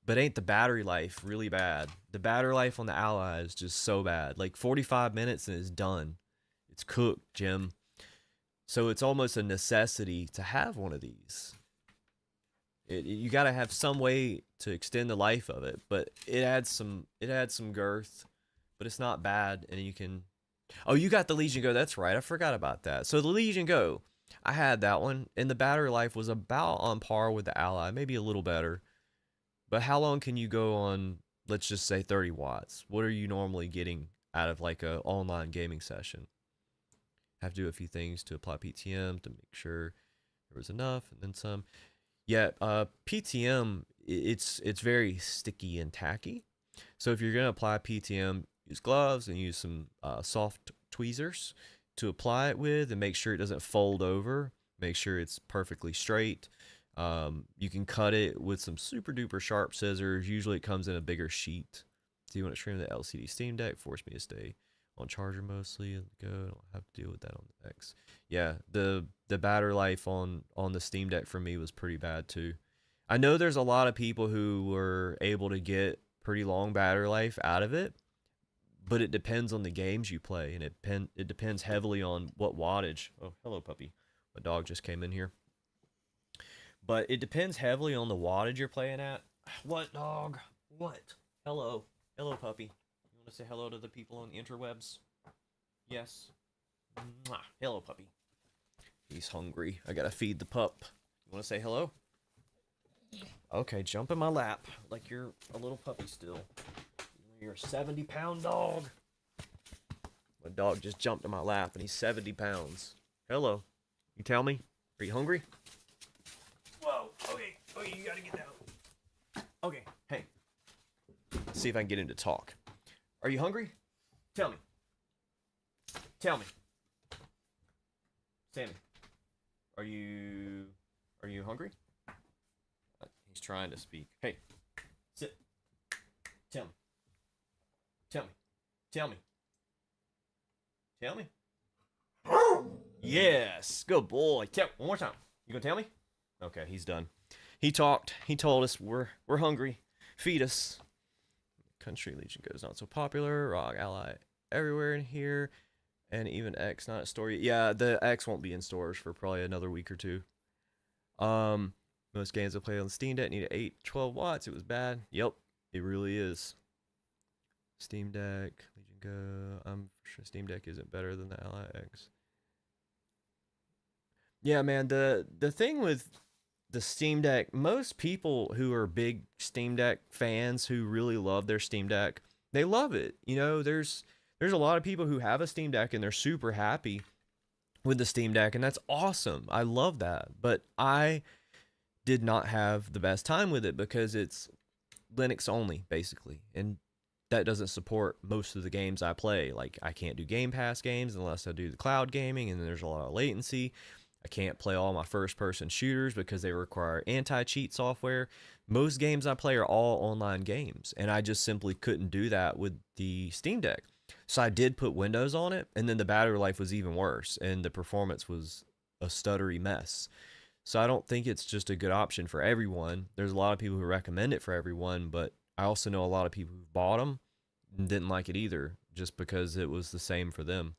But ain't the battery life really bad? The battery life on the Ally is just so bad. Like 45 minutes and it's done. It's cooked, Jim. So it's almost a necessity to have one of these. You got to have some way to extend the life of it, but it adds some girth, but it's not bad. And you can, oh, you got the Legion Go. That's right. I forgot about that. So the Legion Go, I had that one, and the battery life was about on par with the Ally, maybe a little better. But how long can you go on, let's just say 30 watts? What are you normally getting out of like a online gaming session? Have to do a few things to apply PTM to make sure there was enough, and then some. Yeah, PTM, it's very sticky and tacky. So if you're gonna apply PTM, use gloves and use some soft tweezers to apply it with, and make sure it doesn't fold over. Make sure it's perfectly straight. You can cut it with some super duper sharp scissors. Usually it comes in a bigger sheet. So you want to trim the LCD Steam Deck, force me to stay on charger mostly. Go. I don't have to deal with that on the X. Yeah, the battery life on the Steam Deck for me was pretty bad too. I know there's a lot of people who were able to get pretty long battery life out of it, but it depends on the games you play, and it depends heavily on what wattage. Oh, hello puppy. My dog just came in here. But it depends heavily on the wattage you're playing at. What, dog? What? Hello. Hello, puppy. You want to say hello to the people on the interwebs? Yes. Mwah. Hello, puppy. He's hungry. I gotta feed the pup. You want to say hello? Okay, jump in my lap like you're a little puppy still. You're a 70-pound dog. My dog just jumped in my lap and he's 70 pounds. Hello. You tell me? Are you hungry? Whoa, okay, you gotta get down. Okay, hey. Let's see if I can get him to talk. Are you hungry? Tell me. Tell me. Sammy, are you hungry? He's trying to speak. Hey, sit. Tell me. Tell me. Tell me. Tell me. Yes, good boy. Tell one more time. You gonna tell me? Okay, he's done. He talked. He told us we're hungry. Feed us. Country Legion Goes not so popular. Rock Ally everywhere in here, and even X not a store yet. Yeah, the X won't be in stores for probably another week or two. Most games I play on Steam Deck need 12 watts. It was bad. Yep, it really is. Steam Deck Legion Go. I'm sure Steam Deck isn't better than the Ally X. Yeah, man. The thing with the Steam Deck, most people who are big Steam Deck fans who really love their Steam Deck, they love it. You know, there's a lot of people who have a Steam Deck and they're super happy with the Steam Deck, and that's awesome. I love that. But I did not have the best time with it because it's Linux only, basically. And that doesn't support most of the games I play. Like, I can't do Game Pass games unless I do the cloud gaming, and then there's a lot of latency. I can't play all my first-person shooters because they require anti-cheat software. Most games I play are all online games, and I just simply couldn't do that with the Steam Deck. So I did put Windows on it, and then the battery life was even worse, and the performance was a stuttery mess. So I don't think it's just a good option for everyone. There's a lot of people who recommend it for everyone, but I also know a lot of people who bought them and didn't like it either, just because it was the same for them.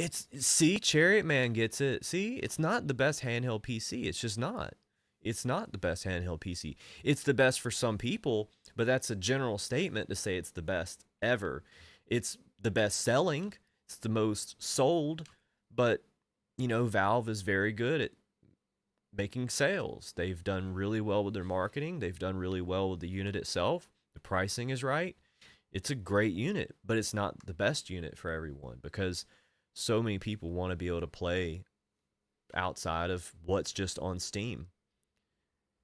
See, Chariot Man gets it. See, it's not the best handheld PC. It's just not. It's not the best handheld PC. It's the best for some people, but that's a general statement to say it's the best ever. It's the best selling. It's the most sold, but you know, Valve is very good at making sales. They've done really well with their marketing. They've done really well with the unit itself. The pricing is right. It's a great unit, but it's not the best unit for everyone because so many people want to be able to play outside of what's just on Steam.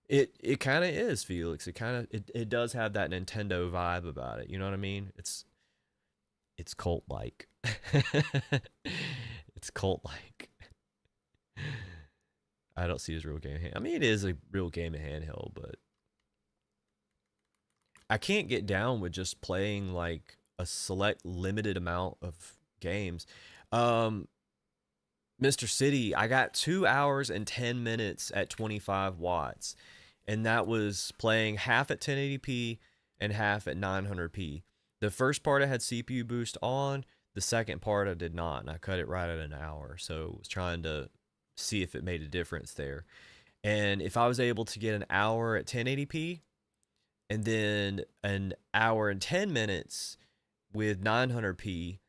It kind of is, Felix. It does have that Nintendo vibe about it. You know what I mean? It's cult like. It's cult like. I don't see it as a real game. I mean, it is a real game of handheld, but I can't get down with just playing like a select limited amount of games. Um, Mr. City, I got 2 hours and 10 minutes at 25 watts, and that was playing half at 1080p and half at 900p. The first part I had CPU boost on, the second part I did not, and I cut it right at an hour. So I was trying to see if it made a difference there. And if I was able to get an hour at 1080p and then an hour and 10 minutes with 900p,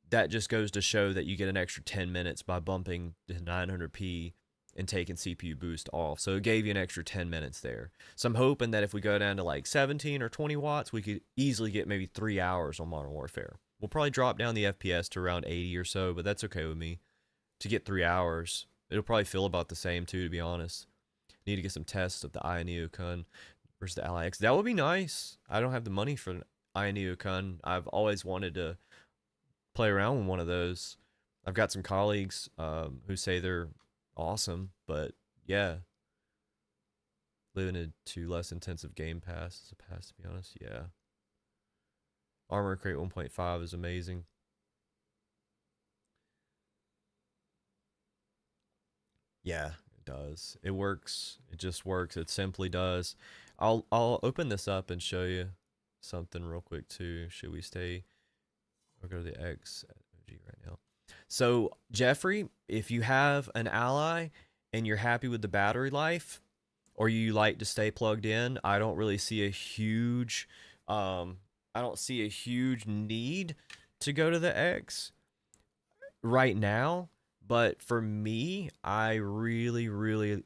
that just goes to show that you get an extra 10 minutes by bumping to 900p and taking CPU boost off. So it gave you an extra 10 minutes there. So I'm hoping that if we go down to like 17 or 20 watts, we could easily get maybe 3 hours on Modern Warfare. We'll probably drop down the FPS to around 80 or so, but that's okay with me. To get 3 hours, it'll probably feel about the same too, to be honest. Need to get some tests of the Eye Neocon versus the ALLY X. That would be nice. I don't have the money for an Eye Neocon. I've always wanted to play around with one of those. I've got some colleagues who say they're awesome, but yeah, limited to less intensive game pass is a pass, to be honest. Yeah, Armor Crate 1.5 is amazing. Yeah, it does. It works. It just works. It simply does. I'll open this up and show you something real quick too. Should we stay? I'll go to the X emoji right now. So Jeffrey, if you have an Ally and you're happy with the battery life, or you like to stay plugged in, I don't really see a huge, I don't see a huge need to go to the X right now. But for me, I really, really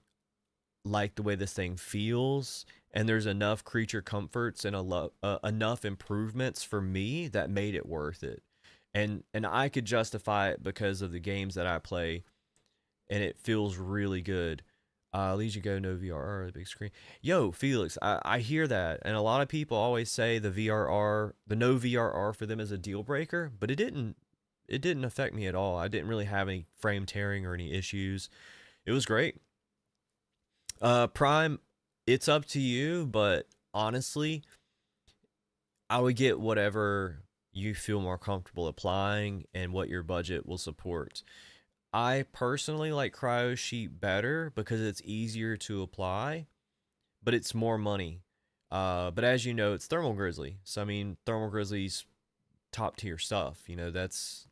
like the way this thing feels, and there's enough creature comforts and enough improvements for me that made it worth it. And I could justify it because of the games that I play, and it feels really good. Legion Go, no VRR, the big screen. Yo, Felix, I hear that, and a lot of people always say the VRR, the no VRR for them is a deal breaker, but it didn't affect me at all. I didn't really have any frame tearing or any issues. It was great. Prime, it's up to you, but honestly, I would get whatever you feel more comfortable applying and what your budget will support. I personally like Cryo Sheet better because it's easier to apply, but it's more money. But as you know, it's Thermal Grizzly. So I mean, Thermal Grizzly's top tier stuff. You know, that's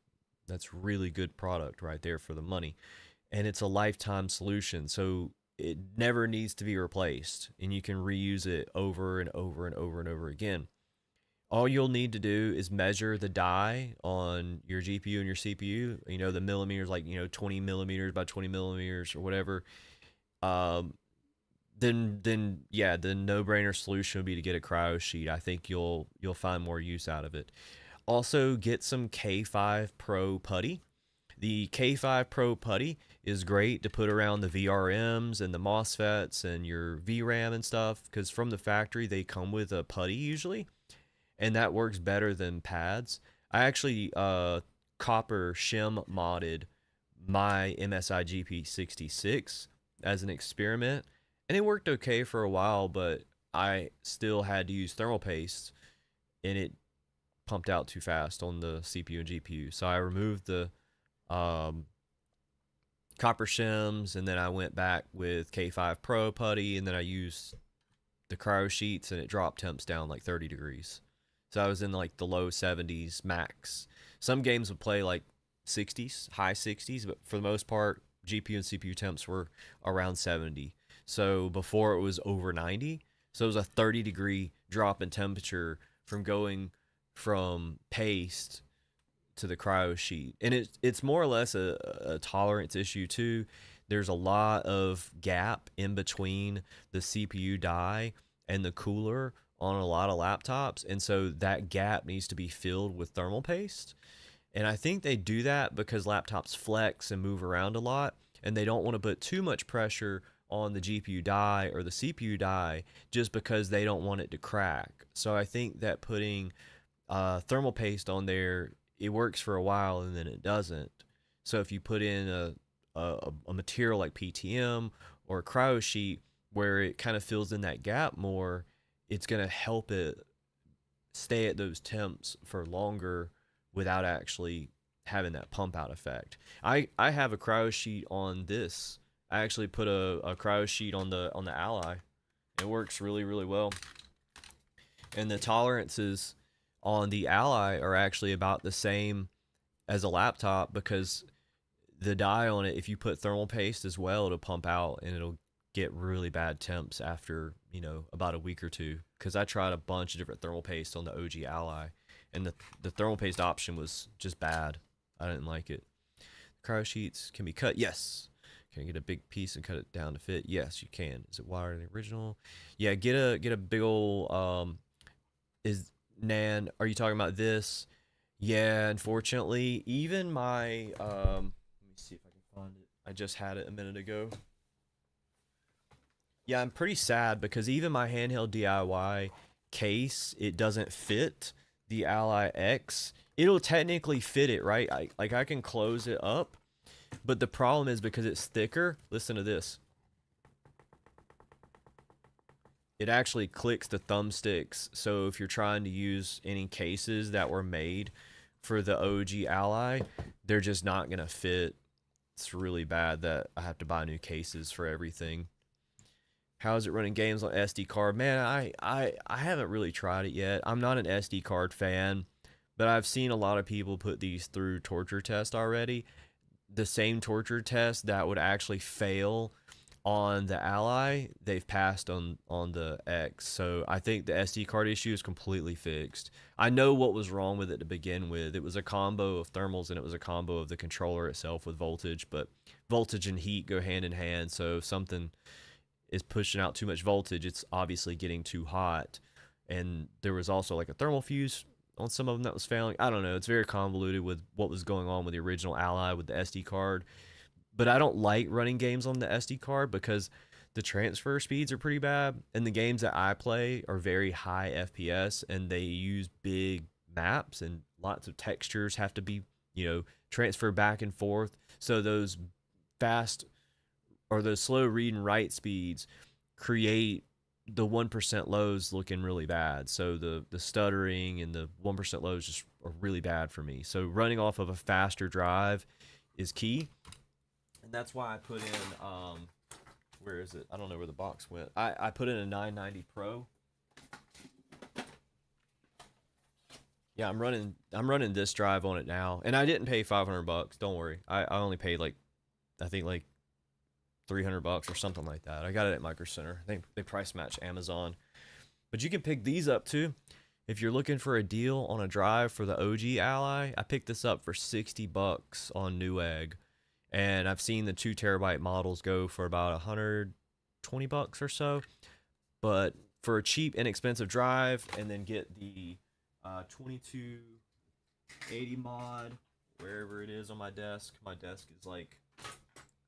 really good product right there for the money. And it's a lifetime solution. So it never needs to be replaced, and you can reuse it over and over and over and over again. All you'll need to do is measure the die on your GPU and your CPU. You know, the millimeters, like, you know, 20 millimeters by 20 millimeters or whatever. Um, then yeah, the no-brainer solution would be to get a cryo sheet. I think you'll find more use out of it. Also, get some K5 Pro putty. The K5 Pro putty is great to put around the VRMs and the MOSFETs and your VRAM and stuff, because from the factory they come with a putty usually, and that works better than pads. I actually copper shim modded my MSI GP66 as an experiment, and it worked okay for a while, but I still had to use thermal paste, and it pumped out too fast on the CPU and GPU. So I removed the copper shims, and then I went back with K5 Pro putty, and then I used the cryo sheets, and it dropped temps down like 30 degrees. So I was in like the low 70s max. Some games would play like 60s, high 60s, but for the most part, GPU and CPU temps were around 70. So before it was over 90. So it was a 30-degree drop in temperature from going from paste to the cryo sheet. And it's more or less a tolerance issue too. There's a lot of gap in between the CPU die and the cooler on a lot of laptops, and so that gap needs to be filled with thermal paste. And I think they do that because laptops flex and move around a lot, and they don't want to put too much pressure on the GPU die or the CPU die just because they don't want it to crack. So I think that putting thermal paste on there, it works for a while and then it doesn't. So if you put in a material like PTM or a cryo sheet where it kind of fills in that gap more, it's going to help it stay at those temps for longer without actually having that pump out effect. I have a cryo sheet on this. I actually put a cryo sheet on the Ally. It works really, really well. And the tolerances on the Ally are actually about the same as a laptop, because the die on it, if you put thermal paste as well, it'll pump out and it'll get really bad temps after, about a week or two. Because I tried a bunch of different thermal paste on the OG Ally, and the thermal paste option was just bad. I didn't like it. Cryo sheets can be cut. Yes. Can I get a big piece and cut it down to fit? Yes, you can. Is it wider than the original? Yeah, get a big old is Nan, are you talking about this? Yeah, unfortunately, even my let me see if I can find it. I just had it a minute ago. Yeah, I'm pretty sad because even my handheld DIY case, it doesn't fit the Ally X. It'll technically fit it, right? I can close it up, but the problem is because it's thicker. Listen to this. It actually clicks the thumbsticks. So if you're trying to use any cases that were made for the OG Ally, they're just not gonna fit. It's really bad that I have to buy new cases for everything. How is it running games on SD card? Man, I haven't really tried it yet. I'm not an SD card fan, but I've seen a lot of people put these through torture test already. The same torture test that would actually fail on the Ally, they've passed on the X. So I think the SD card issue is completely fixed. I know what was wrong with it to begin with. It was a combo of thermals and it was a combo of the controller itself with voltage, but voltage and heat go hand in hand. So if something is pushing out too much voltage, it's obviously getting too hot. And there was also like a thermal fuse on some of them that was failing. I don't know. It's very convoluted with what was going on with the original Ally with the SD card. But I don't like running games on the SD card because the transfer speeds are pretty bad. And the games that I play are very high FPS and they use big maps and lots of textures have to be, transferred back and forth. So those fast or those slow read and write speeds create the 1% lows looking really bad. So the stuttering and the 1% lows just are really bad for me. So running off of a faster drive is key. And that's why I put in, where is it? I don't know where the box went. I put in a 990 Pro. Yeah, I'm running this drive on it now. And I didn't pay $500. Don't worry. I only paid I think $300 or something like that. I got it at Micro Center. They price match Amazon. But you can pick these up too. If you're looking for a deal on a drive for the OG Ally, I picked this up for $60 on Newegg. And I've seen the 2 terabyte models go for about $120 or so. But for a cheap, inexpensive drive, and then get the 2280 mod, wherever it is on my desk. My desk is like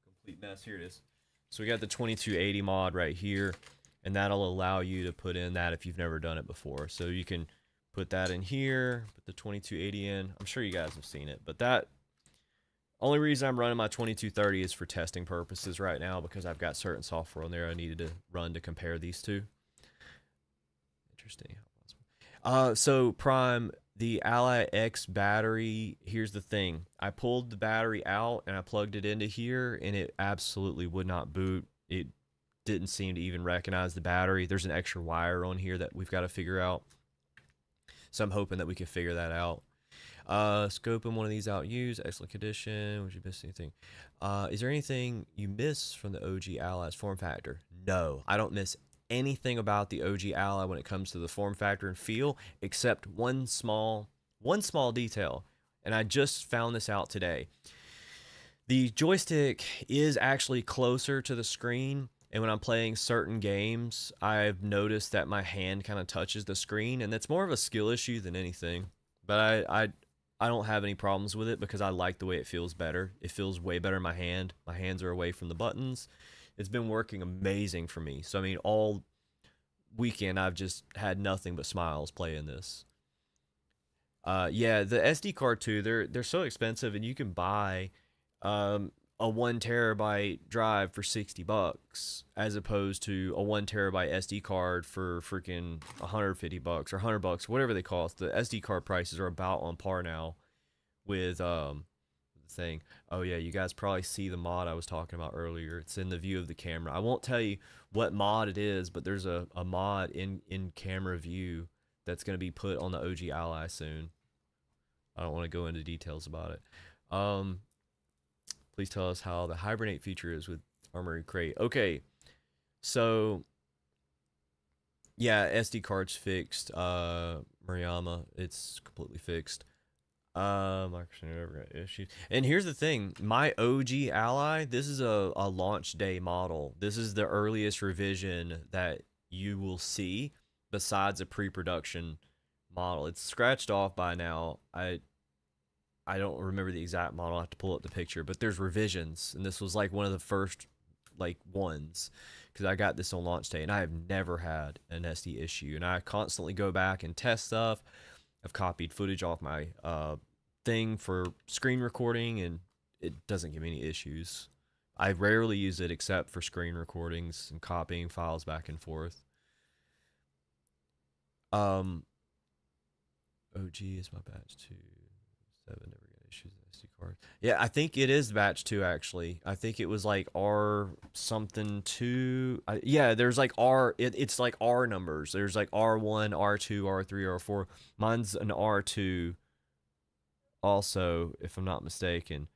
complete mess. Here it is. So we got the 2280 mod right here, and that'll allow you to put in that if you've never done it before. So you can put that in here, put the 2280 in. I'm sure you guys have seen it, but that only reason I'm running my 2230 is for testing purposes right now because I've got certain software on there I needed to run to compare these two. Interesting. So Prime, the Ally X battery, here's the thing. I pulled the battery out and I plugged it into here and it absolutely would not boot. It didn't seem to even recognize the battery. There's an extra wire on here that we've got to figure out. So I'm hoping that we can figure that out. Scoping one of these out, use excellent condition. Would you miss anything? Is there anything you miss from the OG Ally's form factor? No, I don't miss anything about the OG Ally when it comes to the form factor and feel, except one small detail. And I just found this out today. The joystick is actually closer to the screen, and when I'm playing certain games, I've noticed that my hand kind of touches the screen, and that's more of a skill issue than anything. But I don't have any problems with it because I like the way it feels better. It feels way better in my hand. My hands are away from the buttons. It's been working amazing for me. So I mean, all weekend I've just had nothing but smiles playing this. Yeah, the SD card too. They're so expensive, and you can buy a 1 terabyte drive for $60, as opposed to a 1 terabyte SD card for freaking $150 or $100, whatever they cost. The SD card prices are about on par now with the thing. Oh yeah, you guys probably see the mod I was talking about earlier. It's in the view of the camera. I won't tell you what mod it is, but there's a mod in camera view that's going to be put on the OG Ally soon. I don't want to go into details about it. Please tell us how the hibernate feature is with Armory Crate. Okay, so yeah, SD card's fixed. Mariama, it's completely fixed. Microsoft never got issues. And here's the thing, my OG Ally, this is a launch day model. This is the earliest revision that you will see besides a pre-production model. It's scratched off by now. I don't remember the exact model. I have to pull up the picture, but there's revisions, and this was like one of the first like ones, because I got this on launch day, and I have never had an SD issue, and I constantly go back and test stuff. I've copied footage off my thing for screen recording, and it doesn't give me any issues. I rarely use it except for screen recordings and copying files back and forth. OG is my batch 2. 7 never got issues with SD card. Yeah, I think it is batch 2 actually. I think it was like R something 2. Yeah, there's like it's like R numbers. There's like R1, R2, R3, R4. Mine's an R2 also, if I'm not mistaken.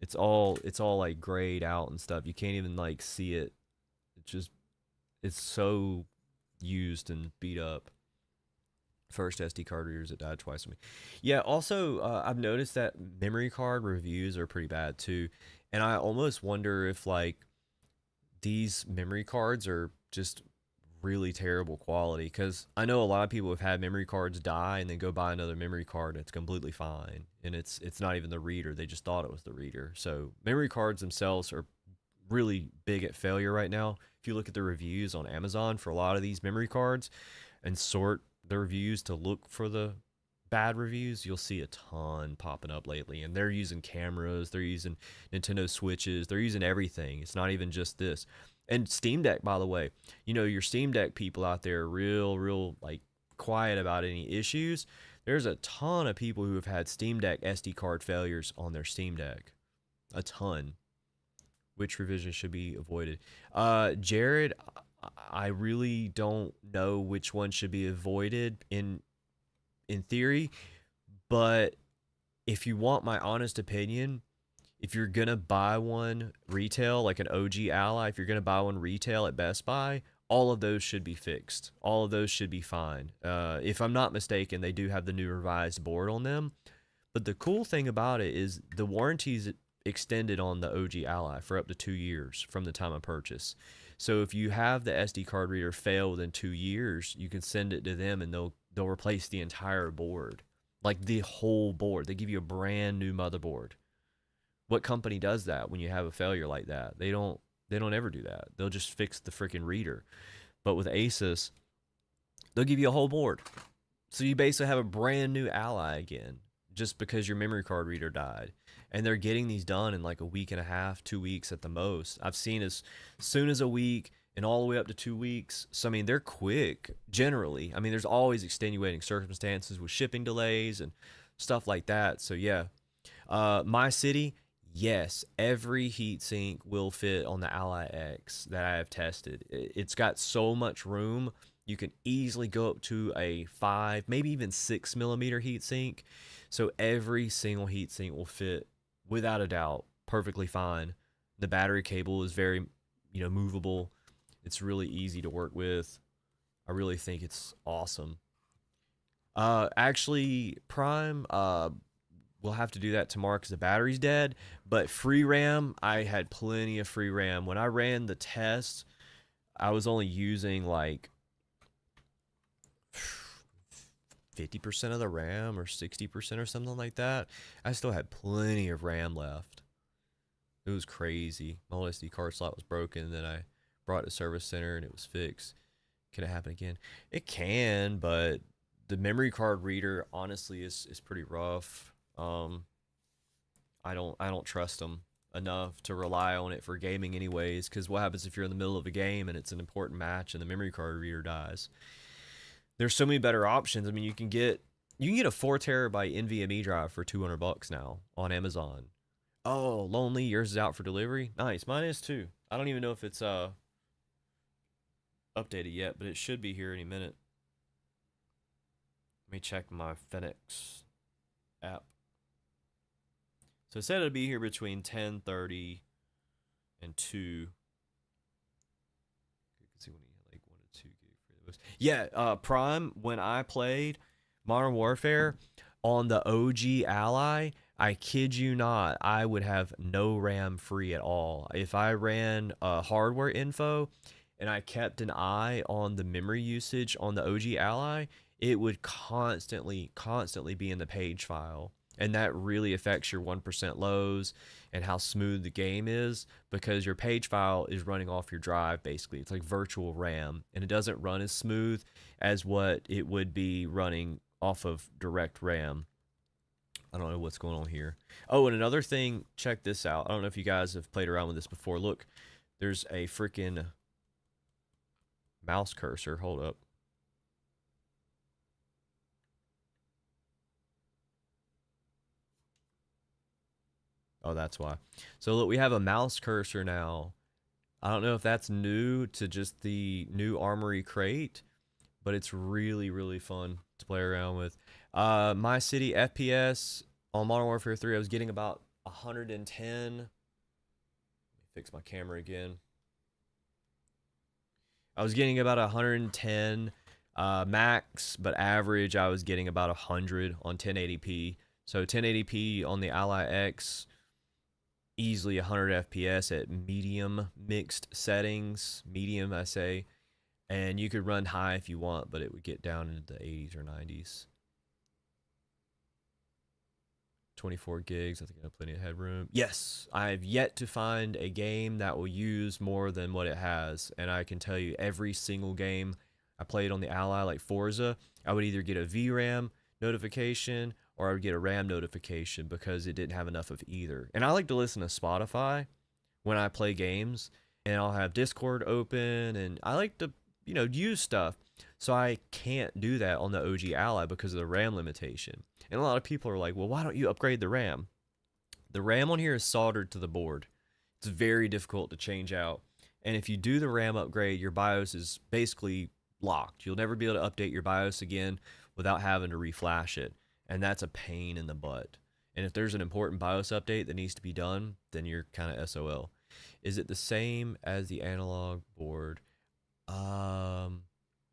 It's all like grayed out and stuff. You can't even like see it. It's so used and beat up. First SD card readers that died twice on me. Yeah, also, I've noticed that memory card reviews are pretty bad too. And I almost wonder if like these memory cards are just really terrible quality, because I know a lot of people have had memory cards die and then go buy another memory card and it's completely fine, and it's not even the reader. They just thought it was the reader. So memory cards themselves are really big at failure right now. If you look at the reviews on Amazon for a lot of these memory cards and sort the reviews to look for the bad reviews, you'll see a ton popping up lately. And they're using cameras, they're using Nintendo Switches, they're using everything. It's not even just this. And Steam Deck, by the way, you know, your Steam Deck people out there are real like quiet about any issues. There's a ton of people who have had Steam Deck SD card failures on their Steam Deck. A ton. Which revision should be avoided? Jared, I really don't know which one should be avoided in theory, but if you want my honest opinion, if you're gonna buy one retail, like an OG Ally, if you're gonna buy one retail at Best Buy, all of those should be fixed. All of those should be fine. If I'm not mistaken, they do have the new revised board on them. But the cool thing about it is the warranty's extended on the OG Ally for up to 2 years from the time of purchase. So if you have the SD card reader fail within 2 years, you can send it to them and they'll replace the entire board, like the whole board. They give you a brand new motherboard. What company does that when you have a failure like that? They don't ever do that. They'll just fix the freaking reader. But with Asus, they'll give you a whole board. So you basically have a brand new Ally again, just because your memory card reader died. And they're getting these done in like a week and a half, 2 weeks at the most. I've seen as soon as a week and all the way up to 2 weeks. So, I mean, they're quick generally. I mean, there's always extenuating circumstances with shipping delays and stuff like that. So, yeah. My city, yes, every heatsink will fit on the Ally X that I have tested. It's got so much room. You can easily go up to a 5, maybe even 6 millimeter heatsink. So every single heatsink will fit without a doubt perfectly fine. The battery cable is very, movable. It's really easy to work with. I really think it's awesome. Actually, Prime, we'll have to do that tomorrow because the battery's dead. But free RAM, I had plenty of free RAM. When I ran the test, I was only using like 50% of the RAM or 60% or something like that. I still had plenty of RAM left. It was crazy. My old SD card slot was broken, and then I brought it to service center and it was fixed. Can it happen again? It can, but the memory card reader honestly is pretty rough. I don't trust them enough to rely on it for gaming anyways, because what happens if you're in the middle of a game and it's an important match and the memory card reader dies? There's so many better options. I mean, you can get a 4 terabyte NVMe drive for $200 now on Amazon. Oh, lonely, yours is out for delivery. Nice, mine is too. I don't even know if it's updated yet, but it should be here any minute. Let me check my FedEx app. So it said it'd be here between 10:30 and 2. You can see when he had like 1 to 2 gig for those. Yeah, Prime, when I played Modern Warfare on the OG Ally, I kid you not, I would have no RAM free at all. If I ran hardware info and I kept an eye on the memory usage on the OG Ally, it would constantly be in the page file. And that really affects your 1% lows and how smooth the game is, because your page file is running off your drive basically. It's like virtual RAM, and it doesn't run as smooth as what it would be running off of direct RAM. I don't know what's going on here. Oh, and another thing, check this out. I don't know if you guys have played around with this before. Look, there's a freaking mouse cursor. Hold up. Oh, that's why. So look, we have a mouse cursor now. I don't know if that's new to just the new Armory crate, but it's really, really fun to play around with. My city FPS on Modern Warfare 3, I was getting about 110. Let me fix my camera again. I was getting about 110 max, but average I was getting about 100 on 1080p. So 1080p on the Ally X, easily 100 FPS at medium mixed settings. Medium, I say. And you could run high if you want, but it would get down into the 80s or 90s. 24 gigs, I think I have plenty of headroom. Yes, I've yet to find a game that will use more than what it has. And I can tell you, every single game I played on the Ally, like Forza, I would either get a VRAM notification or I would get a RAM notification because it didn't have enough of either. And I like to listen to Spotify when I play games, and I'll have Discord open, and I like to, use stuff. So I can't do that on the OG Ally because of the RAM limitation. And a lot of people are like, well, why don't you upgrade the RAM? The RAM on here is soldered to the board. It's very difficult to change out. And if you do the RAM upgrade, your BIOS is basically locked. You'll never be able to update your BIOS again without having to reflash it. And that's a pain in the butt. And if there's an important BIOS update that needs to be done, then you're kind of SOL. Is it the same as the analog board?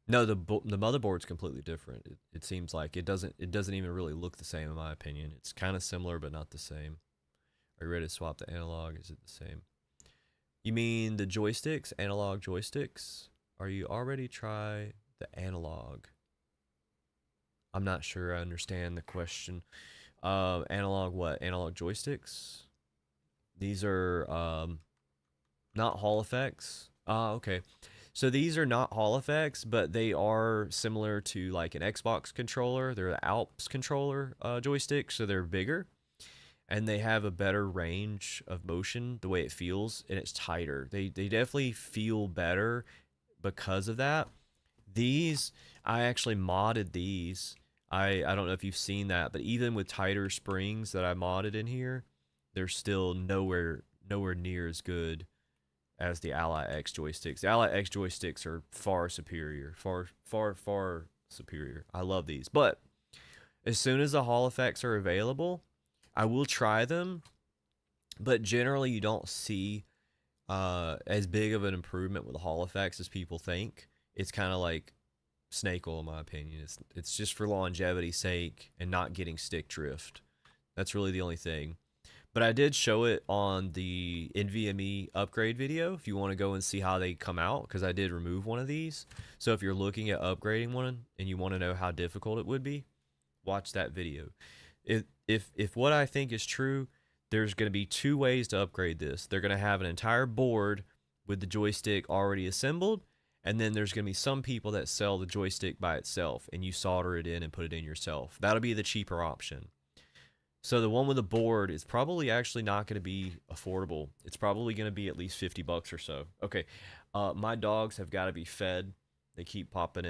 No, the motherboard's completely different. It seems like it doesn't even really look the same in my opinion. It's kind of similar but not the same. Are you ready to swap the analog? Is it the same? You mean the joysticks, analog joysticks? Are you already try the analog? I'm not sure I understand the question. Analog what? Analog joysticks? These are not Hall effects. Okay. So these are not Hall effects, but they are similar to like an Xbox controller. They're the Alps controller joystick, so they're bigger. And they have a better range of motion, the way it feels, and it's tighter. They definitely feel better because of that. These, I actually modded these. I don't know if you've seen that, but even with tighter springs that I modded in here, they're still nowhere near as good as the Ally X joysticks. The Ally X joysticks are far superior. Far superior. I love these. But as soon as the Hall effects are available, I will try them. But generally, you don't see as big of an improvement with the Hall effects as people think. It's kind of like snake oil, in my opinion. It's just for longevity's sake and not getting stick drift. That's really the only thing. But I did show it on the NVMe upgrade video if you want to go and see how they come out, because I did remove one of these. So if you're looking at upgrading one and you want to know how difficult it would be, watch that video. If what I think is true, there's going to be two ways to upgrade this. They're going to have an entire board with the joystick already assembled, and then there's going to be some people that sell the joystick by itself, and you solder it in and put it in yourself. That'll be the cheaper option. So the one with the board is probably actually not going to be affordable. It's probably going to be at least 50 bucks or so. Okay, my dogs have got to be fed. They keep popping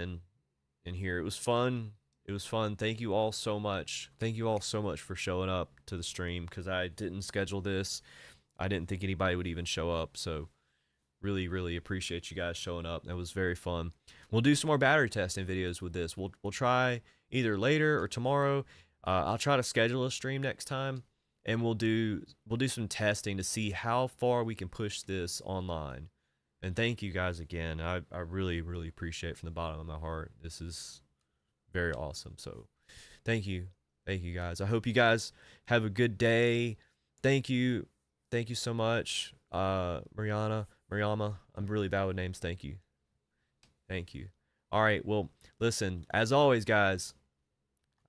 in here. It was fun. It was fun. Thank you all so much. Thank you all so much for showing up to the stream, because I didn't schedule this. I didn't think anybody would even show up. So really, really appreciate you guys showing up. That was very fun. We'll do some more battery testing videos with this. We'll try either later or tomorrow. I'll try to schedule a stream next time, and we'll do some testing to see how far we can push this online. And thank you guys again. I really, really appreciate it from the bottom of my heart. This is very awesome. So thank you. Thank you guys. I hope you guys have a good day. Thank you. Thank you so much. Mariama, I'm really bad with names. Thank you. Thank you. All right. Well, listen, as always, guys,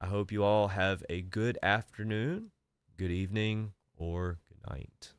I hope you all have a good afternoon, good evening, or good night.